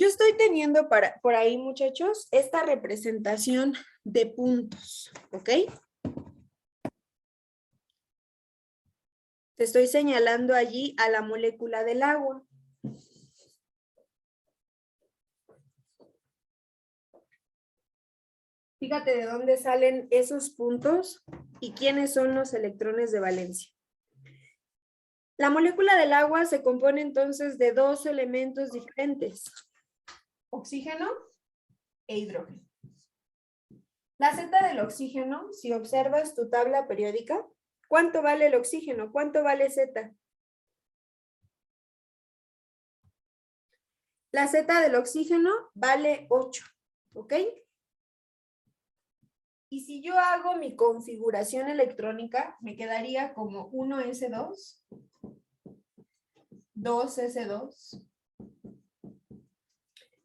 Yo estoy teniendo por ahí, muchachos, esta representación de puntos, ¿ok? Te estoy señalando allí a la molécula del agua. Fíjate de dónde salen esos puntos y quiénes son los electrones de valencia. La molécula del agua se compone entonces de dos elementos diferentes: oxígeno e hidrógeno. La Z del oxígeno, si observas tu tabla periódica, ¿cuánto vale el oxígeno? ¿Cuánto vale Z? La Z del oxígeno vale 8, ¿ok? Y si yo hago mi configuración electrónica, me quedaría como 1s2, 2s2,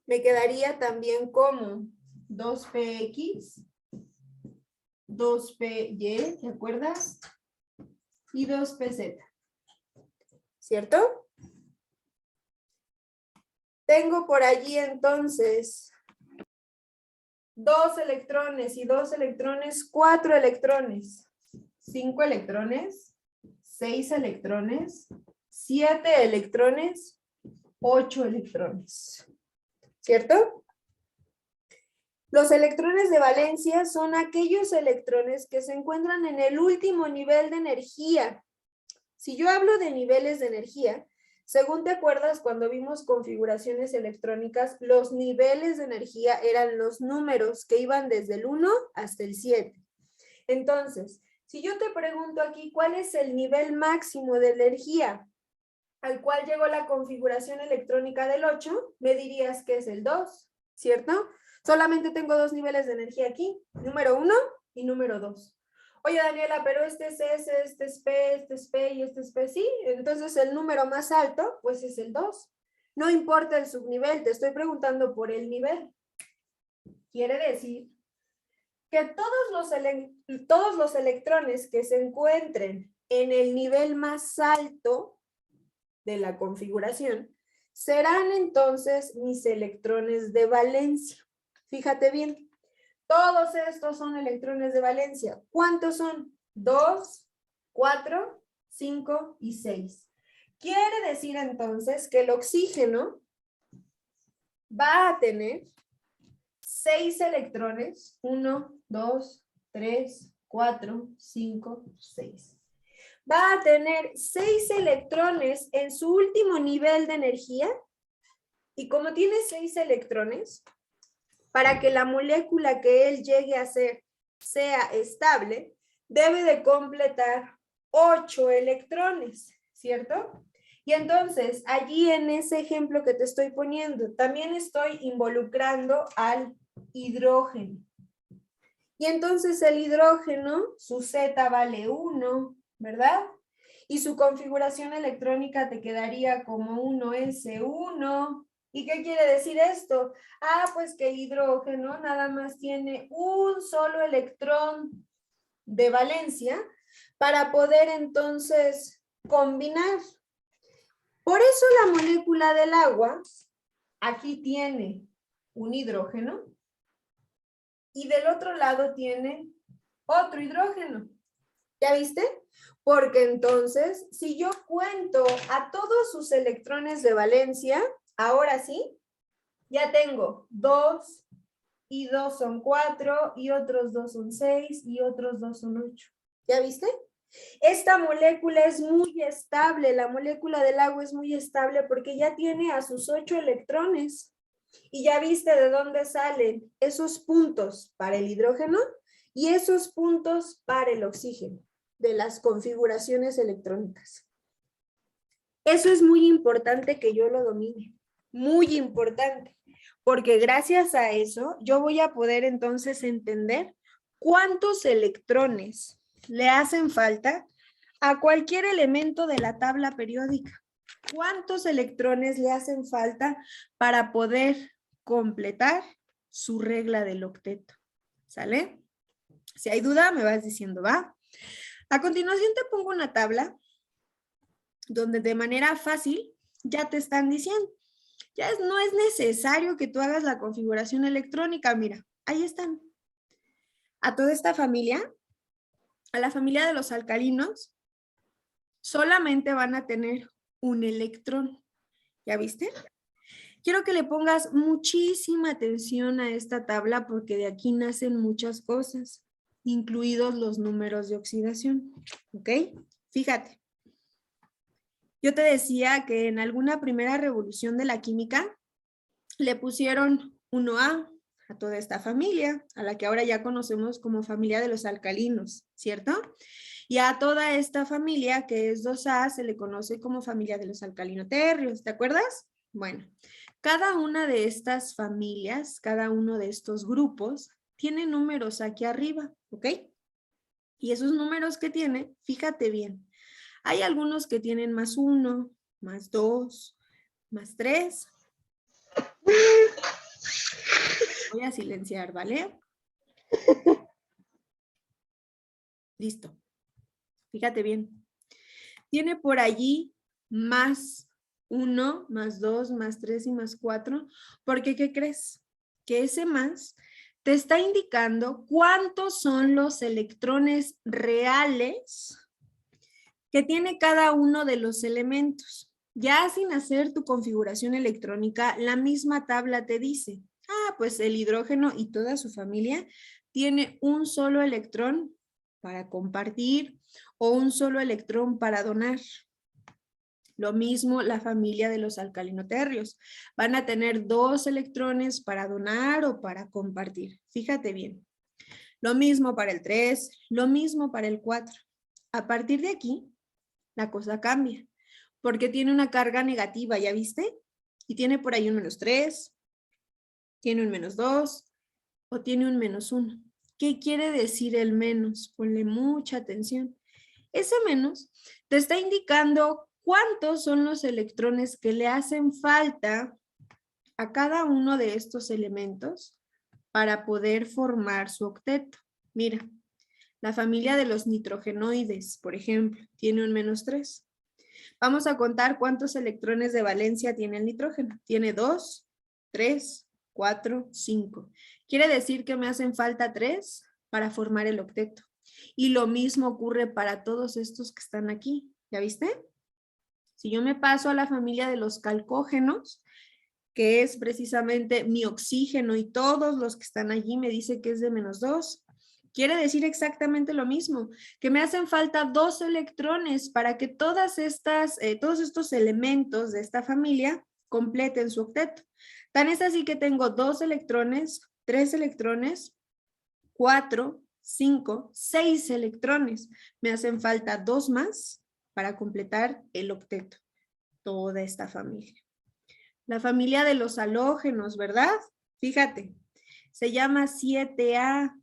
me quedaría también como 2px, 2py, ¿te acuerdas? Y 2pz, ¿cierto? Tengo por allí entonces 2 electrones y 2 electrones, 4 electrones, 5 electrones, 6 electrones, 7 electrones, 8 electrones, ¿cierto? Los electrones de valencia son aquellos electrones que se encuentran en el último nivel de energía. Si yo hablo de niveles de energía, según te acuerdas cuando vimos configuraciones electrónicas, los niveles de energía eran los números que iban desde el 1 hasta el 7. Entonces, si yo te pregunto aquí cuál es el nivel máximo de energía al cual llegó la configuración electrónica del 8, me dirías que es el 2, ¿cierto? Solamente tengo dos niveles de energía aquí, número 1 y número 2. Oye, Daniela, pero este es S, este es P, este es P y este es P, sí. Entonces el número más alto, pues es el 2. No importa el subnivel, te estoy preguntando por el nivel. Quiere decir que todos los electrones que se encuentren en el nivel más alto de la configuración serán entonces mis electrones de valencia. Fíjate bien. Todos estos son electrones de valencia. ¿Cuántos son? 2, 4, 5 y 6. Quiere decir entonces que el oxígeno va a tener 6 electrones. 1, 2, 3, 4, 5, 6. Va a tener 6 electrones en su último nivel de energía. Y como tiene 6 electrones, para que la molécula que él llegue a ser sea estable, debe de completar 8 electrones, ¿cierto? Y entonces, allí en ese ejemplo que te estoy poniendo, también estoy involucrando al hidrógeno. Y entonces el hidrógeno, su Z vale 1, ¿verdad? Y su configuración electrónica te quedaría como 1s1. ¿Y qué quiere decir esto? Ah, pues que el hidrógeno nada más tiene un solo electrón de valencia para poder entonces combinar. Por eso la molécula del agua aquí tiene un hidrógeno y del otro lado tiene otro hidrógeno. ¿Ya viste? Porque entonces, si yo cuento a todos sus electrones de valencia, ahora sí, ya tengo 2 y 2 son 4 y otros 2 son 6 y otros 2 son 8. ¿Ya viste? Esta molécula es muy estable, la molécula del agua es muy estable porque ya tiene a sus 8 electrones. Y ya viste de dónde salen esos puntos para el hidrógeno y esos puntos para el oxígeno, de las configuraciones electrónicas. Eso es muy importante que yo lo domine, muy importante, porque gracias a eso yo voy a poder entonces entender cuántos electrones le hacen falta a cualquier elemento de la tabla periódica. ¿Cuántos electrones le hacen falta para poder completar su regla del octeto? ¿Sale? Si hay duda, me vas diciendo, ¿va? A continuación te pongo una tabla donde de manera fácil ya te están diciendo. no es necesario que tú hagas la configuración electrónica. Mira, ahí están. A toda esta familia, a la familia de los alcalinos, solamente van a tener un electrón. ¿Ya viste? Quiero que le pongas muchísima atención a esta tabla porque de aquí nacen muchas cosas, incluidos los números de oxidación. ¿Ok? Fíjate. Yo te decía que en alguna primera revolución de la química le pusieron 1A a toda esta familia, a la que ahora ya conocemos como familia de los alcalinos, ¿cierto? Y a toda esta familia, que es 2A, se le conoce como familia de los alcalinoterrios, ¿te acuerdas? Bueno, cada una de estas familias, cada uno de estos grupos, tiene números aquí arriba, ¿ok? Y esos números que tiene, fíjate bien, hay algunos que tienen +1, +2, +3. Voy a silenciar, ¿vale? Listo. Fíjate bien. Tiene por allí +1, +2, +3 y +4. Porque, ¿qué crees? Que ese más te está indicando cuántos son los electrones reales que tiene cada uno de los elementos. Ya sin hacer tu configuración electrónica, la misma tabla te dice, pues el hidrógeno y toda su familia tiene un solo electrón para compartir o un solo electrón para donar. Lo mismo la familia de los alcalinoterrios. Van a tener 2 electrones para donar o para compartir. Fíjate bien. Lo mismo para el 3, lo mismo para el 4. A partir de aquí, la cosa cambia, porque tiene una carga negativa, ¿ya viste? Y tiene por ahí un -3, tiene un -2 o tiene un -1. ¿Qué quiere decir el menos? Ponle mucha atención. Ese menos te está indicando cuántos son los electrones que le hacen falta a cada uno de estos elementos para poder formar su octeto. Mira, la familia de los nitrogenoides, por ejemplo, tiene un -3. Vamos a contar cuántos electrones de valencia tiene el nitrógeno. Tiene 2, 3, 4, 5. Quiere decir que me hacen falta 3 para formar el octeto. Y lo mismo ocurre para todos estos que están aquí. ¿Ya viste? Si yo me paso a la familia de los calcógenos, que es precisamente mi oxígeno y todos los que están allí me dice que es de -2. Quiere decir exactamente lo mismo, que me hacen falta 2 electrones para que todos estos elementos de esta familia completen su octeto. Tan es así que tengo 2 electrones, 3 electrones, 4, 5, 6 electrones. Me hacen falta 2 más para completar el octeto. Toda esta familia. La familia de los halógenos, ¿verdad? Fíjate, se llama 7A.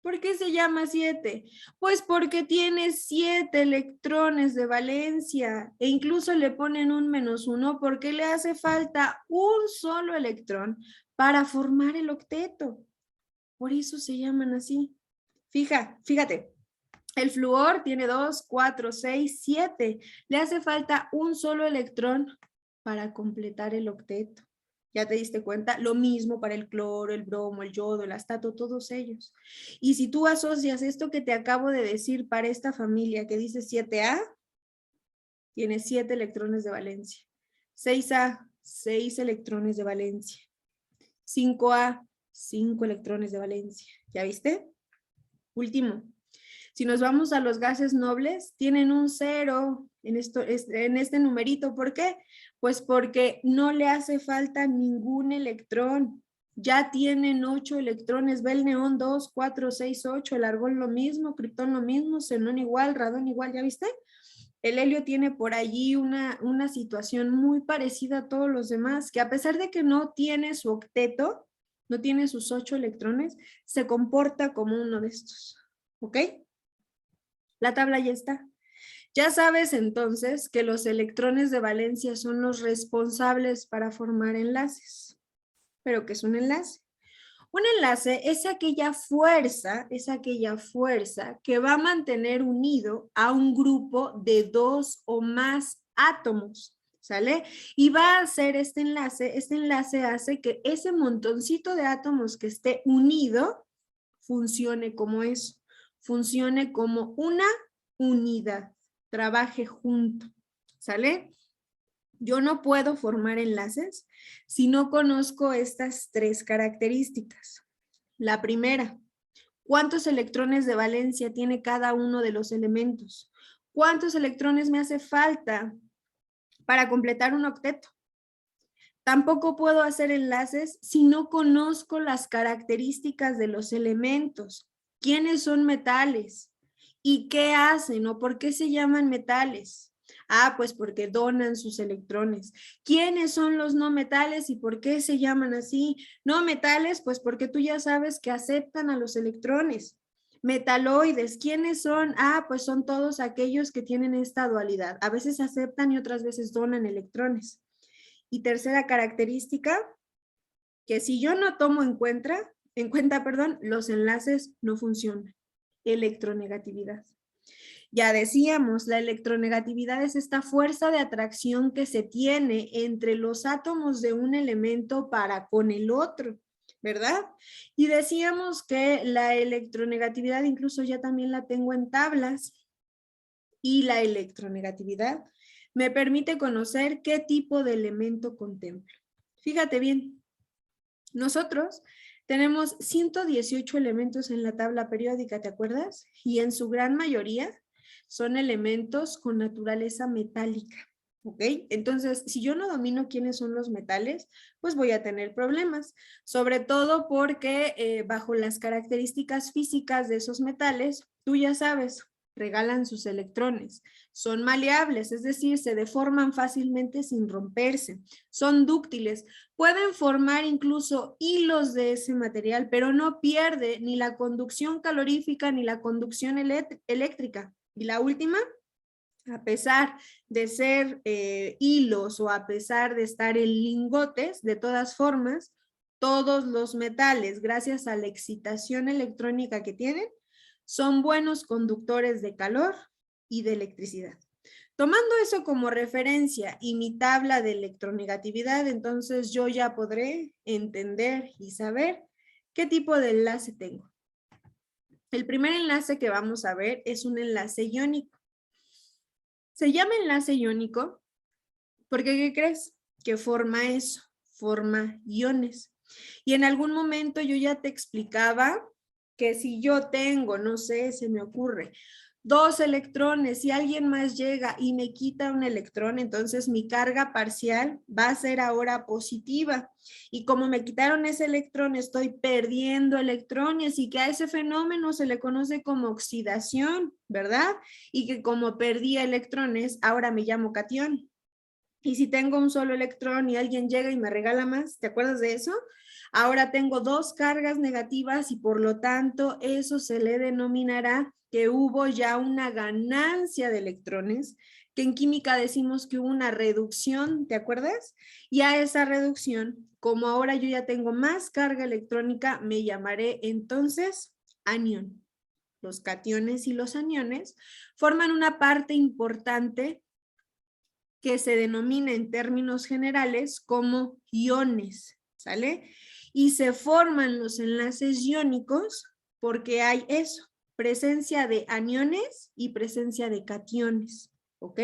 ¿Por qué se llama 7? Pues porque tiene 7 electrones de valencia e incluso le ponen un -1 porque le hace falta un solo electrón para formar el octeto. Por eso se llaman así. Fíjate, el flúor tiene 2, 4, 6, 7. Le hace falta un solo electrón para completar el octeto. ¿Ya te diste cuenta? Lo mismo para el cloro, el bromo, el yodo, el astato, todos ellos. Y si tú asocias esto que te acabo de decir para esta familia que dice 7A, tiene 7 electrones de valencia. 6A, 6 electrones de valencia. 5A, 5 electrones de valencia. ¿Ya viste? Último. Si nos vamos a los gases nobles, tienen un 0 en este numerito. ¿Por qué? Pues porque no le hace falta ningún electrón. Ya tienen 8 electrones. Ve el neón 2, 4, 6, 8. El argón lo mismo, criptón lo mismo, xenón igual, radón igual. ¿Ya viste? El helio tiene por allí una situación muy parecida a todos los demás, que a pesar de que no tiene su octeto, no tiene sus 8 electrones, se comporta como uno de estos. ¿Ok? La tabla ya está. Ya sabes entonces que los electrones de valencia son los responsables para formar enlaces. ¿Pero qué es un enlace? Un enlace es aquella fuerza que va a mantener unido a un grupo de 2 o más átomos. ¿sale? Y va a hacer este enlace hace que ese montoncito de átomos que esté unido funcione como eso, funcione como una unidad, trabaje junto, ¿sale? Yo no puedo formar enlaces si no conozco estas tres características. La primera, ¿cuántos electrones de valencia tiene cada uno de los elementos? ¿Cuántos electrones me hace falta para completar un octeto? Tampoco puedo hacer enlaces si no conozco las características de los elementos. ¿Quiénes son metales? ¿Y qué hacen o por qué se llaman metales? Ah, pues porque donan sus electrones. ¿Quiénes son los no metales y por qué se llaman así? No metales, pues porque tú ya sabes que aceptan a los electrones. Metaloides, ¿quiénes son? Ah, pues son todos aquellos que tienen esta dualidad. A veces aceptan y otras veces donan electrones. Y tercera característica, que si yo no tomo en cuenta, los enlaces no funcionan. Electronegatividad. Ya decíamos, la electronegatividad es esta fuerza de atracción que se tiene entre los átomos de un elemento para con el otro, ¿verdad? Y decíamos que la electronegatividad incluso ya también la tengo en tablas, y la electronegatividad me permite conocer qué tipo de elemento contemplo. Fíjate bien, nosotros tenemos 118 elementos en la tabla periódica, ¿te acuerdas? Y en su gran mayoría son elementos con naturaleza metálica, ¿ok? Entonces, si yo no domino quiénes son los metales, pues voy a tener problemas, sobre todo porque bajo las características físicas de esos metales, tú ya sabes, regalan sus electrones, son maleables, es decir, se deforman fácilmente sin romperse, son dúctiles, pueden formar incluso hilos de ese material, pero no pierde ni la conducción calorífica ni la conducción eléctrica. Y la última, a pesar de ser hilos o a pesar de estar en lingotes, de todas formas, todos los metales, gracias a la excitación electrónica que tienen, son buenos conductores de calor y de electricidad. Tomando eso como referencia y mi tabla de electronegatividad, entonces yo ya podré entender y saber qué tipo de enlace tengo. El primer enlace que vamos a ver es un enlace iónico. Se llama enlace iónico porque, ¿qué crees? Que forma eso, forma iones. Y en algún momento yo ya te explicaba que si yo tengo, no sé, se me ocurre, 2 electrones y alguien más llega y me quita un electrón, entonces mi carga parcial va a ser ahora positiva. Y como me quitaron ese electrón, estoy perdiendo electrones y que a ese fenómeno se le conoce como oxidación, ¿verdad? Y que como perdí electrones, ahora me llamo catión. Y si tengo un solo electrón y alguien llega y me regala más, ¿te acuerdas de eso? Ahora tengo 2 cargas negativas y por lo tanto eso se le denominará que hubo ya una ganancia de electrones, que en química decimos que hubo una reducción, ¿te acuerdas? Y a esa reducción, como ahora yo ya tengo más carga electrónica, me llamaré entonces anión. Los cationes y los aniones forman una parte importante que se denomina en términos generales como iones, ¿sale? Y se forman los enlaces iónicos porque hay eso, presencia de aniones y presencia de cationes, ¿ok?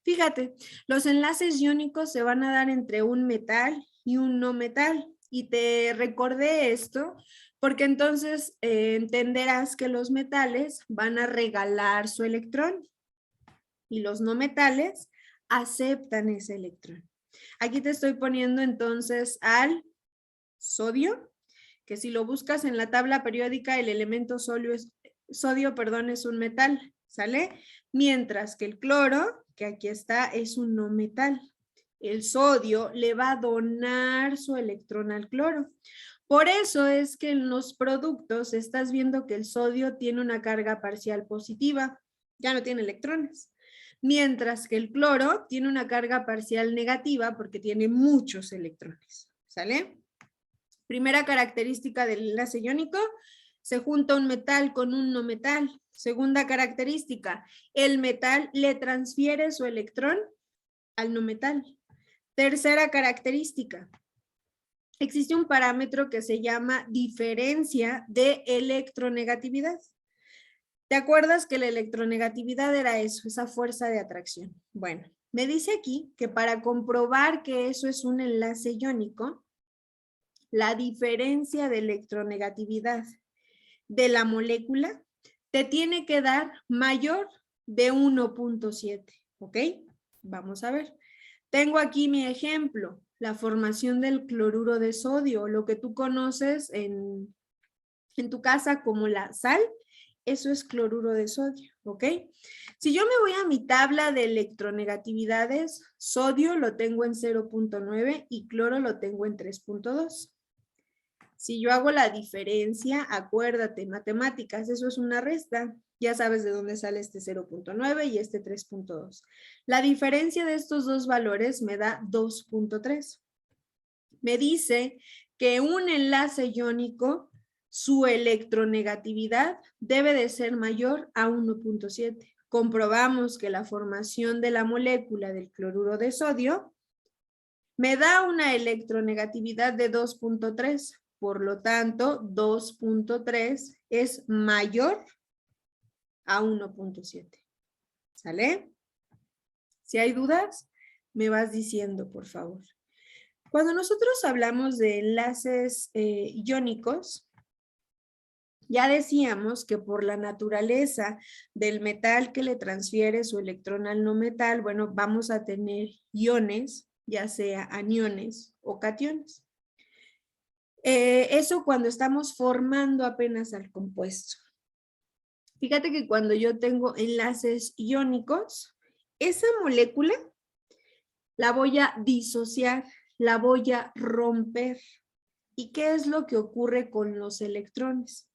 Fíjate, los enlaces iónicos se van a dar entre un metal y un no metal. Y te recordé esto porque entonces entenderás que los metales van a regalar su electrón y los no metales aceptan ese electrón. Aquí te estoy poniendo entonces al sodio, que si lo buscas en la tabla periódica, el elemento sodio es un metal, ¿sale? Mientras que el cloro, que aquí está, es un no metal. El sodio le va a donar su electrón al cloro. Por eso es que en los productos estás viendo que el sodio tiene una carga parcial positiva, ya no tiene electrones. Mientras que el cloro tiene una carga parcial negativa porque tiene muchos electrones, ¿sale? Primera característica del enlace iónico, se junta un metal con un no metal. Segunda característica, el metal le transfiere su electrón al no metal. Tercera característica. Existe un parámetro que se llama diferencia de electronegatividad. ¿Te acuerdas que la electronegatividad era eso, esa fuerza de atracción? Bueno, me dice aquí que para comprobar que eso es un enlace iónico, la diferencia de electronegatividad de la molécula te tiene que dar mayor de 1.7, ¿ok? Vamos a ver. Tengo aquí mi ejemplo, la formación del cloruro de sodio, lo que tú conoces en tu casa como la sal, eso es cloruro de sodio, ¿ok? Si yo me voy a mi tabla de electronegatividades, sodio lo tengo en 0.9 y cloro lo tengo en 3.2. Si yo hago la diferencia, acuérdate, matemáticas, eso es una resta. Ya sabes de dónde sale este 0.9 y este 3.2. La diferencia de estos dos valores me da 2.3. Me dice que un enlace iónico, su electronegatividad debe de ser mayor a 1.7. Comprobamos que la formación de la molécula del cloruro de sodio me da una electronegatividad de 2.3. Por lo tanto, 2.3 es mayor a 1.7. ¿Sale? Si hay dudas, me vas diciendo, por favor. Cuando nosotros hablamos de enlaces iónicos, ya decíamos que por la naturaleza del metal que le transfiere su electrón al no metal, bueno, vamos a tener iones, ya sea aniones o cationes. Eso cuando estamos formando apenas al compuesto. Fíjate que cuando yo tengo enlaces iónicos, esa molécula la voy a disociar, la voy a romper. ¿Y qué es lo que ocurre con los electrones?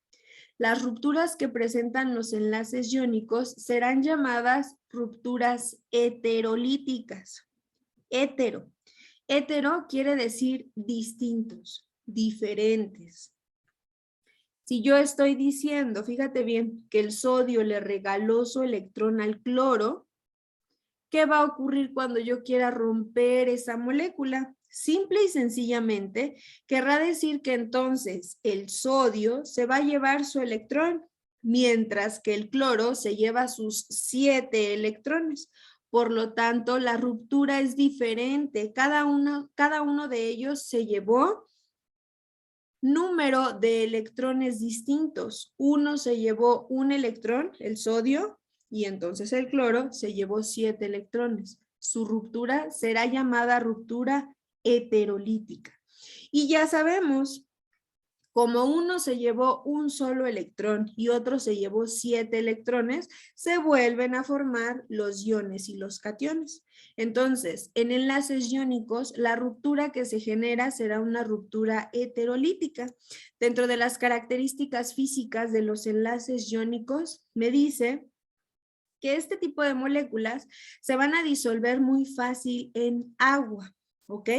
Las rupturas que presentan los enlaces iónicos serán llamadas rupturas heterolíticas. Hetero. Hetero quiere decir distintos, diferentes. Si yo estoy diciendo, fíjate bien, que el sodio le regaló su electrón al cloro, ¿qué va a ocurrir cuando yo quiera romper esa molécula? Simple y sencillamente, querrá decir que entonces el sodio se va a llevar su electrón, mientras que el cloro se lleva sus 7 electrones. Por lo tanto, la ruptura es diferente. Cada uno de ellos se llevó número de electrones distintos. Uno se llevó un electrón, el sodio, y entonces el cloro se llevó 7 electrones. Su ruptura será llamada ruptura heterolítica. Y ya sabemos, como uno se llevó un solo electrón y otro se llevó 7 electrones, se vuelven a formar los iones y los cationes. Entonces, en enlaces iónicos, la ruptura que se genera será una ruptura heterolítica. Dentro de las características físicas de los enlaces iónicos, me dice que este tipo de moléculas se van a disolver muy fácil en agua. ¿Ok?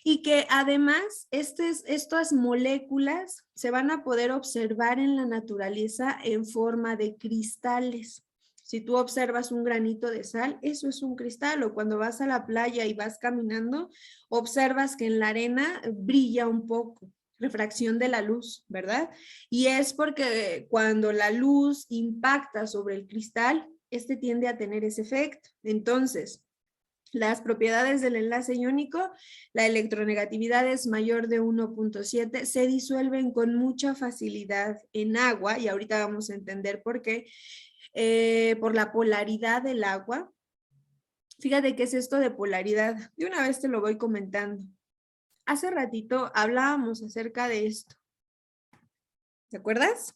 Y que además estas moléculas se van a poder observar en la naturaleza en forma de cristales. Si tú observas un granito de sal, eso es un cristal, o cuando vas a la playa y vas caminando, observas que en la arena brilla un poco, refracción de la luz, ¿verdad? Y es porque cuando la luz impacta sobre el cristal, este tiende a tener ese efecto. Entonces, las propiedades del enlace iónico, la electronegatividad es mayor de 1.7, se disuelven con mucha facilidad en agua, y ahorita vamos a entender por qué, por la polaridad del agua. Fíjate qué es esto de polaridad, de una vez te lo voy comentando. Hace ratito hablábamos acerca de esto, ¿te acuerdas?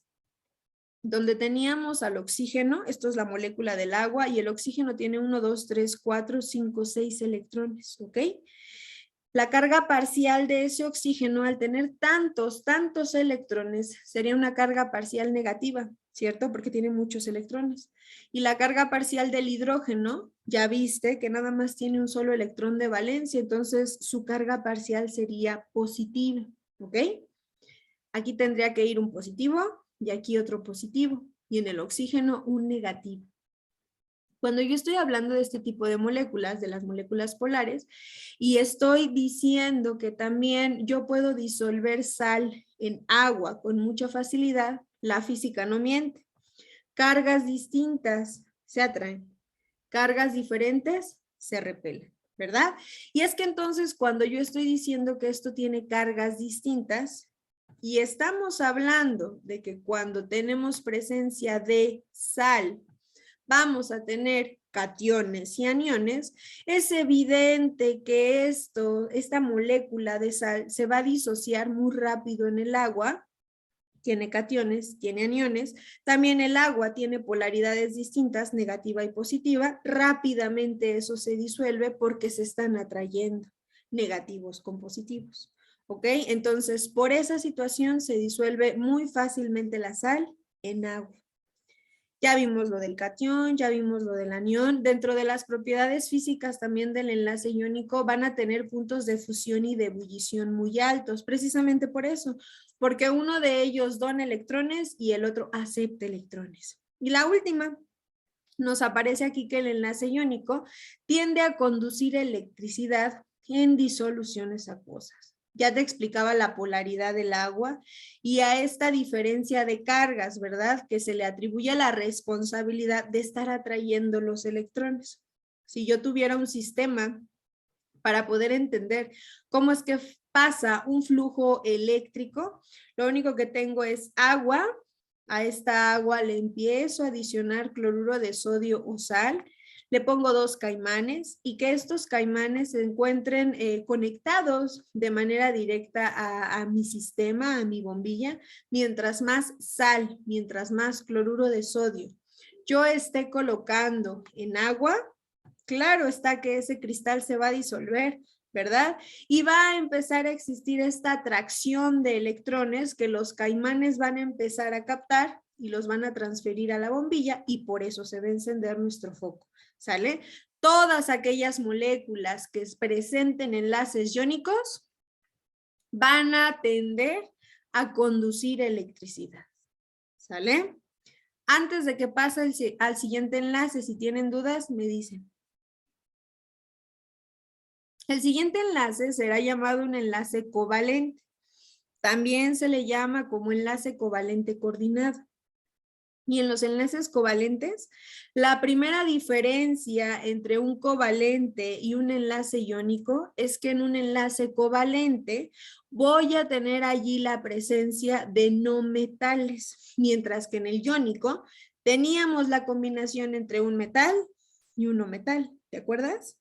Donde teníamos al oxígeno, esto es la molécula del agua, y el oxígeno tiene 1, 2, 3, 4, 5, 6 electrones, ¿ok? La carga parcial de ese oxígeno, al tener tantos electrones, sería una carga parcial negativa, ¿cierto? Porque tiene muchos electrones. Y la carga parcial del hidrógeno, ya viste que nada más tiene un solo electrón de valencia, entonces su carga parcial sería positiva, ¿ok? Aquí tendría que ir un positivo y aquí otro positivo, y en el oxígeno un negativo. Cuando yo estoy hablando de este tipo de moléculas, de las moléculas polares, y estoy diciendo que también yo puedo disolver sal en agua con mucha facilidad, la física no miente. Cargas distintas se atraen, cargas diferentes se repelen, ¿verdad? Y es que entonces cuando yo estoy diciendo que esto tiene cargas distintas, y estamos hablando de que cuando tenemos presencia de sal, vamos a tener cationes y aniones, es evidente que esta molécula de sal se va a disociar muy rápido en el agua, tiene cationes, tiene aniones, también el agua tiene polaridades distintas, negativa y positiva, rápidamente eso se disuelve porque se están atrayendo negativos con positivos, ¿ok? Entonces, por esa situación se disuelve muy fácilmente la sal en agua. Ya vimos lo del catión, ya vimos lo del anión. Dentro de las propiedades físicas también del enlace iónico van a tener puntos de fusión y de ebullición muy altos, precisamente por eso, porque uno de ellos dona electrones y el otro acepta electrones. Y la última, nos aparece aquí que el enlace iónico tiende a conducir electricidad en disoluciones acuosas. Ya te explicaba la polaridad del agua y a esta diferencia de cargas, ¿verdad? Que se le atribuye la responsabilidad de estar atrayendo los electrones. Si yo tuviera un sistema para poder entender cómo es que pasa un flujo eléctrico, lo único que tengo es agua. A esta agua le empiezo a adicionar cloruro de sodio o sal, le pongo 2 caimanes y que estos caimanes se encuentren conectados de manera directa a mi sistema, a mi bombilla. Mientras más sal, mientras más cloruro de sodio yo esté colocando en agua, claro está que ese cristal se va a disolver, ¿verdad? Y va a empezar a existir esta atracción de electrones que los caimanes van a empezar a captar y los van a transferir a la bombilla y por eso se va a encender nuestro foco, ¿sale? Todas aquellas moléculas que presenten enlaces iónicos van a tender a conducir electricidad, ¿sale? Antes de que pase al siguiente enlace, si tienen dudas, me dicen. El siguiente enlace será llamado un enlace covalente. También se le llama como enlace covalente coordinado. Y en los enlaces covalentes, la primera diferencia entre un covalente y un enlace iónico es que en un enlace covalente voy a tener allí la presencia de no metales, mientras que en el iónico teníamos la combinación entre un metal y un no metal, ¿te acuerdas?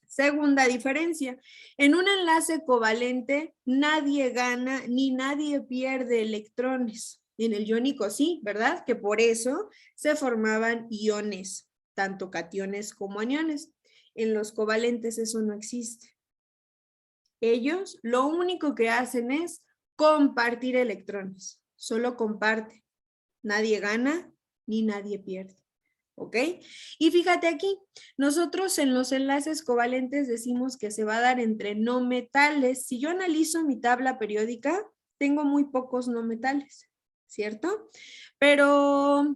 Segunda diferencia, en un enlace covalente nadie gana ni nadie pierde electrones. En el iónico sí, ¿verdad? Que por eso se formaban iones, tanto cationes como aniones. En los covalentes eso no existe. Ellos lo único que hacen es compartir electrones, solo comparte. Nadie gana ni nadie pierde. ¿Ok? Y fíjate aquí, nosotros en los enlaces covalentes decimos que se va a dar entre no metales. Si yo analizo mi tabla periódica, tengo muy pocos no metales, ¿cierto? Pero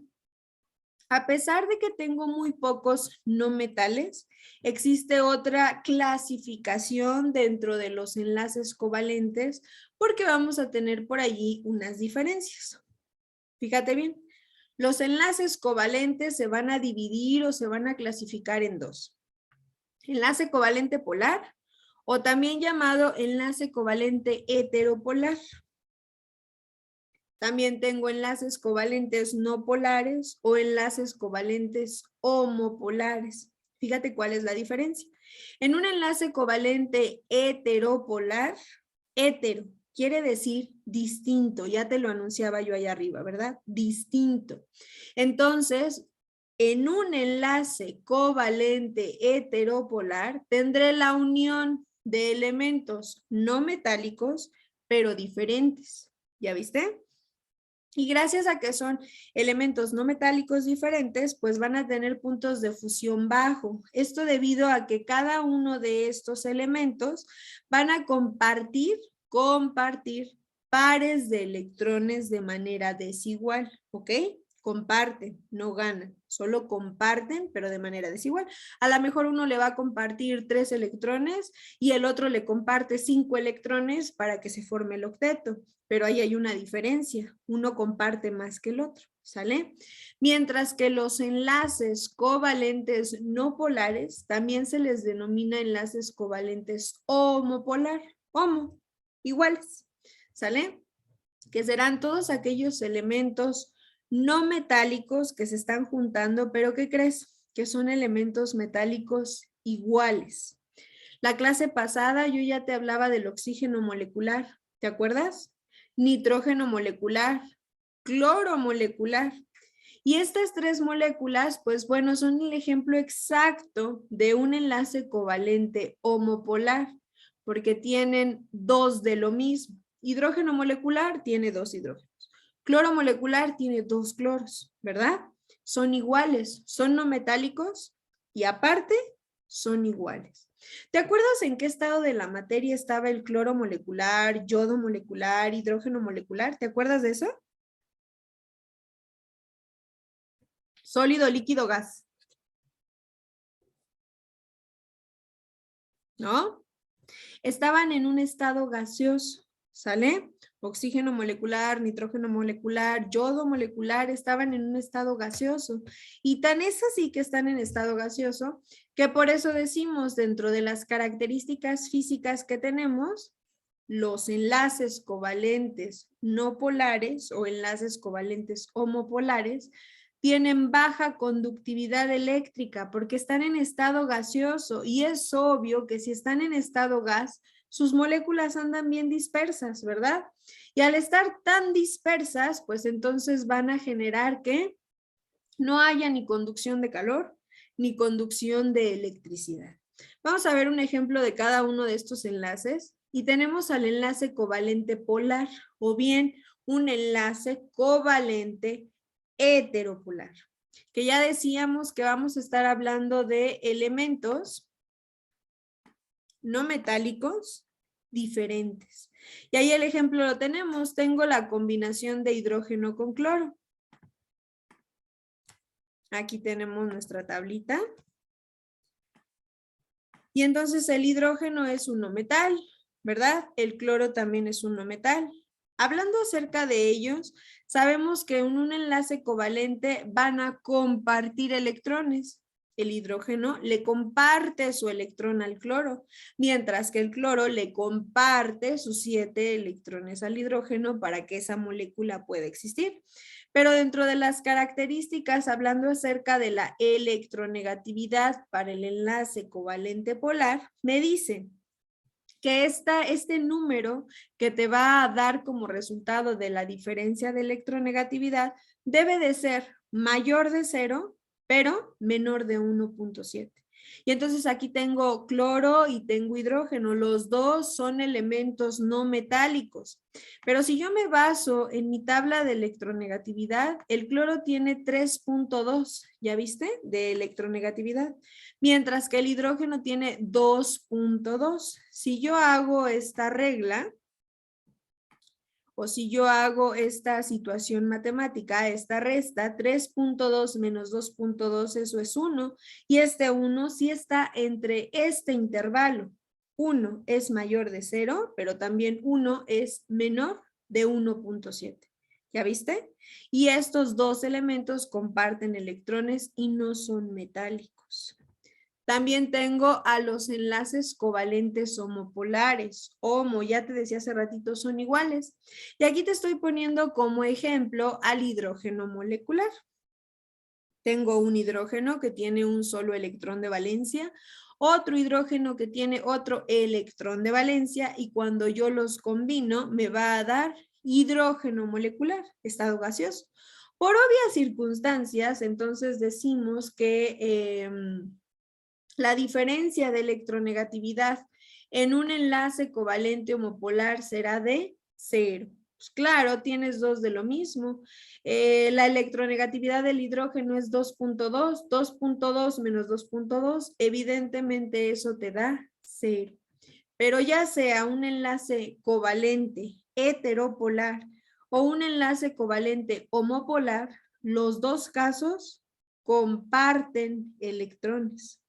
a pesar de que tengo muy pocos no metales, existe otra clasificación dentro de los enlaces covalentes porque vamos a tener por allí unas diferencias. Fíjate bien. Los enlaces covalentes se van a dividir o se van a clasificar en dos. Enlace covalente polar o también llamado enlace covalente heteropolar. También tengo enlaces covalentes no polares o enlaces covalentes homopolares. Fíjate cuál es la diferencia. En un enlace covalente heteropolar, hetero quiere decir distinto, ya te lo anunciaba yo allá arriba, ¿verdad? Distinto. Entonces, en un enlace covalente heteropolar, tendré la unión de elementos no metálicos, pero diferentes. ¿Ya viste? Y gracias a que son elementos no metálicos diferentes, pues van a tener puntos de fusión bajo. Esto debido a que cada uno de estos elementos van a compartir pares de electrones de manera desigual, ¿ok? comparten, no ganan, solo comparten, pero de manera desigual. A lo mejor uno le va a compartir 3 electrones y el otro le comparte 5 electrones para que se forme el octeto, pero ahí hay una diferencia, uno comparte más que el otro, ¿sale? Mientras que los enlaces covalentes no polares también se les denomina enlaces covalentes homopolar, homo, iguales, ¿sale? Que serán todos aquellos elementos no metálicos que se están juntando, pero ¿qué crees? Que son elementos metálicos iguales. La clase pasada yo ya te hablaba del oxígeno molecular, ¿te acuerdas? Nitrógeno molecular, cloro molecular. Y estas 3 moléculas, pues bueno, son el ejemplo exacto de un enlace covalente homopolar, porque tienen 2 de lo mismo. Hidrógeno molecular tiene 2 hidrógenos. Cloro molecular tiene 2 cloros, ¿verdad? Son iguales, son no metálicos y aparte son iguales. ¿Te acuerdas en qué estado de la materia estaba el cloro molecular, yodo molecular, hidrógeno molecular? ¿Te acuerdas de eso? Sólido, líquido, gas. ¿No? Estaban en un estado gaseoso, ¿sale? Oxígeno molecular, nitrógeno molecular, yodo molecular estaban en un estado gaseoso. Y tan es así que están en estado gaseoso que por eso decimos dentro de las características físicas que tenemos, los enlaces covalentes no polares o enlaces covalentes homopolares tienen baja conductividad eléctrica porque están en estado gaseoso y es obvio que si están en estado gas, sus moléculas andan bien dispersas, ¿verdad? Y al estar tan dispersas, pues entonces van a generar que no haya ni conducción de calor ni conducción de electricidad. Vamos a ver un ejemplo de cada uno de estos enlaces y tenemos al enlace covalente polar o bien un enlace covalente heteropolar, que ya decíamos que vamos a estar hablando de elementos no metálicos diferentes. Y ahí el ejemplo lo tenemos, tengo la combinación de hidrógeno con cloro. Aquí tenemos nuestra tablita. Y entonces el hidrógeno es un no metal, ¿verdad? El cloro también es un no metal. Hablando acerca de ellos, sabemos que en un enlace covalente van a compartir electrones. El hidrógeno le comparte su electrón al cloro, mientras que el cloro le comparte sus 7 electrones al hidrógeno para que esa molécula pueda existir. Pero dentro de las características, hablando acerca de la electronegatividad para el enlace covalente polar, me dice que este número que te va a dar como resultado de la diferencia de electronegatividad debe de ser mayor de 0, pero menor de 1.7. Y entonces aquí tengo cloro y tengo hidrógeno. Los dos son elementos no metálicos. Pero si yo me baso en mi tabla de electronegatividad, el cloro tiene 3.2, ¿ya viste? De electronegatividad. Mientras que el hidrógeno tiene 2.2. Si yo hago esta regla, o si yo hago esta situación matemática, esta resta, 3.2 menos 2.2, eso es 1, y este 1 sí está entre este intervalo. 1 es mayor de 0, pero también 1 es menor de 1.7. ¿Ya viste? Y estos dos elementos comparten electrones y no son metálicos. También tengo a los enlaces covalentes homopolares. Homo, ya te decía hace ratito, son iguales. Y aquí te estoy poniendo como ejemplo al hidrógeno molecular. Tengo un hidrógeno que tiene un solo electrón de valencia, otro hidrógeno que tiene otro electrón de valencia y cuando yo los combino me va a dar hidrógeno molecular, estado gaseoso. Por obvias circunstancias, entonces decimos que la diferencia de electronegatividad en un enlace covalente homopolar será de 0. Pues claro, tienes 2 de lo mismo. La electronegatividad del hidrógeno es 2.2. 2.2 menos 2.2, evidentemente eso te da 0. Pero ya sea un enlace covalente heteropolar o un enlace covalente homopolar, Los dos casos comparten electrones.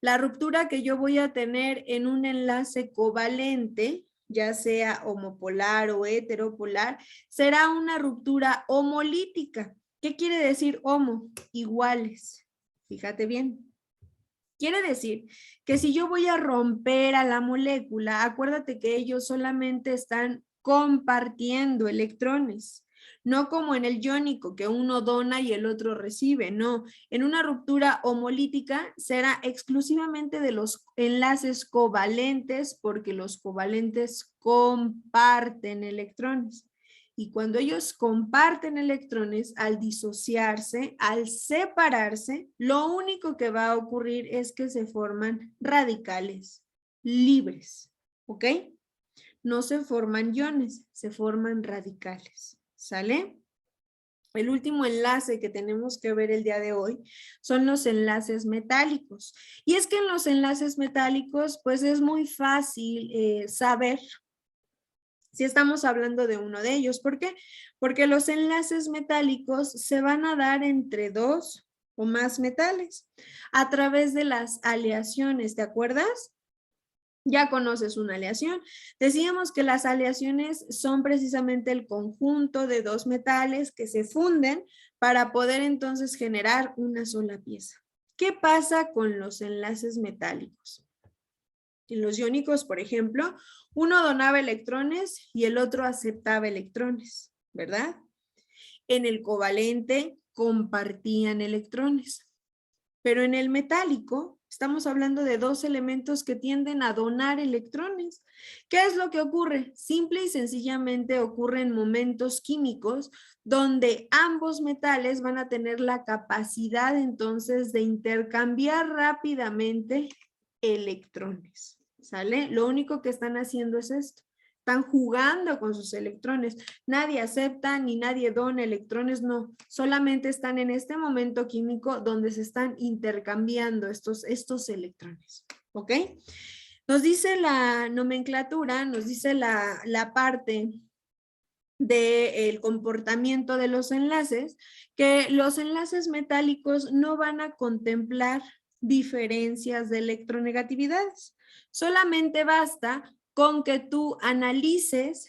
La ruptura que yo voy a tener en un enlace covalente, ya sea homopolar o heteropolar, será una ruptura homolítica. ¿Qué quiere decir homo? Iguales. Fíjate bien. Quiere decir que si yo voy a romper a la molécula, acuérdate que ellos solamente están compartiendo electrones, no como en el iónico, que uno dona y el otro recibe, no. En una ruptura homolítica será exclusivamente de los enlaces covalentes, porque los covalentes comparten electrones. Y cuando ellos comparten electrones, al disociarse, al separarse, lo único que va a ocurrir es que se forman radicales libres, ¿ok? No se forman iones, se forman radicales, ¿sale? El último enlace que tenemos que ver el día de hoy son los enlaces metálicos. Y es que en los enlaces metálicos, pues es muy fácil saber si estamos hablando de uno de ellos. ¿Por qué? Porque los enlaces metálicos se van a dar entre dos o más metales a través de las aleaciones, ¿te acuerdas? Ya conoces una aleación. Decíamos que las aleaciones son precisamente el conjunto de dos metales que se funden para poder entonces generar una sola pieza. ¿Qué pasa con los enlaces metálicos? En los iónicos, por ejemplo, uno donaba electrones y el otro aceptaba electrones, ¿verdad? En el covalente compartían electrones. Pero en el metálico estamos hablando de dos elementos que tienden a donar electrones. ¿Qué es lo que ocurre? Simple y sencillamente ocurren momentos químicos donde ambos metales van a tener la capacidad entonces de intercambiar rápidamente electrones, ¿sale? Lo único que están haciendo es esto. Están jugando con sus electrones. Nadie acepta ni nadie dona electrones, no. Solamente están en este momento químico donde se están intercambiando estos electrones. ¿Ok? Nos dice la nomenclatura, nos dice la parte del comportamiento de los enlaces, que los enlaces metálicos no van a contemplar diferencias de electronegatividades. Solamente basta con que tú analices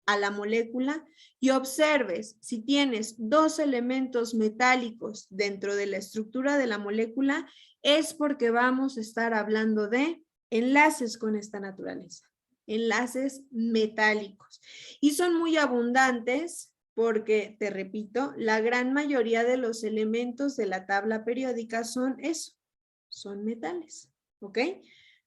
a la molécula y observes si tienes dos elementos metálicos dentro de la estructura de la molécula, es porque vamos a estar hablando de enlaces con esta naturaleza, enlaces metálicos. Y son muy abundantes porque, te repito, la gran mayoría de los elementos de la tabla periódica son eso, son metales, ¿ok?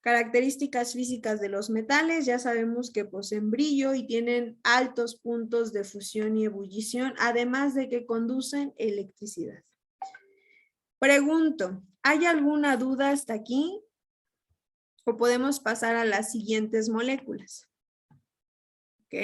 Características físicas de los metales, ya sabemos que poseen brillo y tienen altos puntos de fusión y ebullición, además de que conducen electricidad. Pregunto, ¿hay alguna duda hasta aquí? ¿O podemos pasar a las siguientes moléculas? ¿Ok?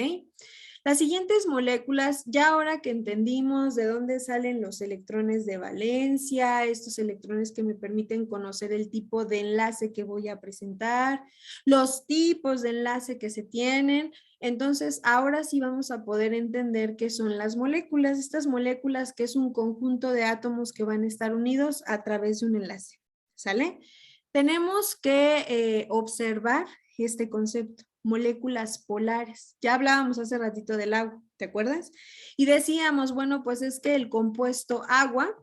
Las siguientes moléculas, ya ahora que entendimos de dónde salen los electrones de valencia, estos electrones que me permiten conocer el tipo de enlace que voy a presentar, los tipos de enlace que se tienen, entonces ahora sí vamos a poder entender qué son las moléculas. Estas moléculas que es un conjunto de átomos que van a estar unidos a través de un enlace, ¿sale? Tenemos que observar este concepto. Moléculas polares. Ya hablábamos hace ratito del agua, ¿te acuerdas? Y decíamos, bueno, pues es que el compuesto agua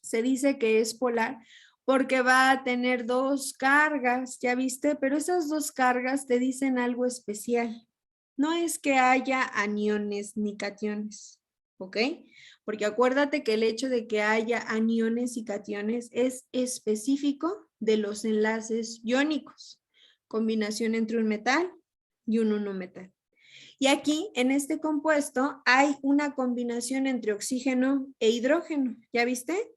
se dice que es polar porque va a tener dos cargas, ¿ya viste? Pero esas dos cargas te dicen algo especial. No es que haya aniones ni cationes, ¿ok? Porque acuérdate que el hecho de que haya aniones y cationes es específico de los enlaces iónicos. Combinación entre un metal y un no metal. Y aquí, en este compuesto, hay una combinación entre oxígeno e hidrógeno. ¿Ya viste?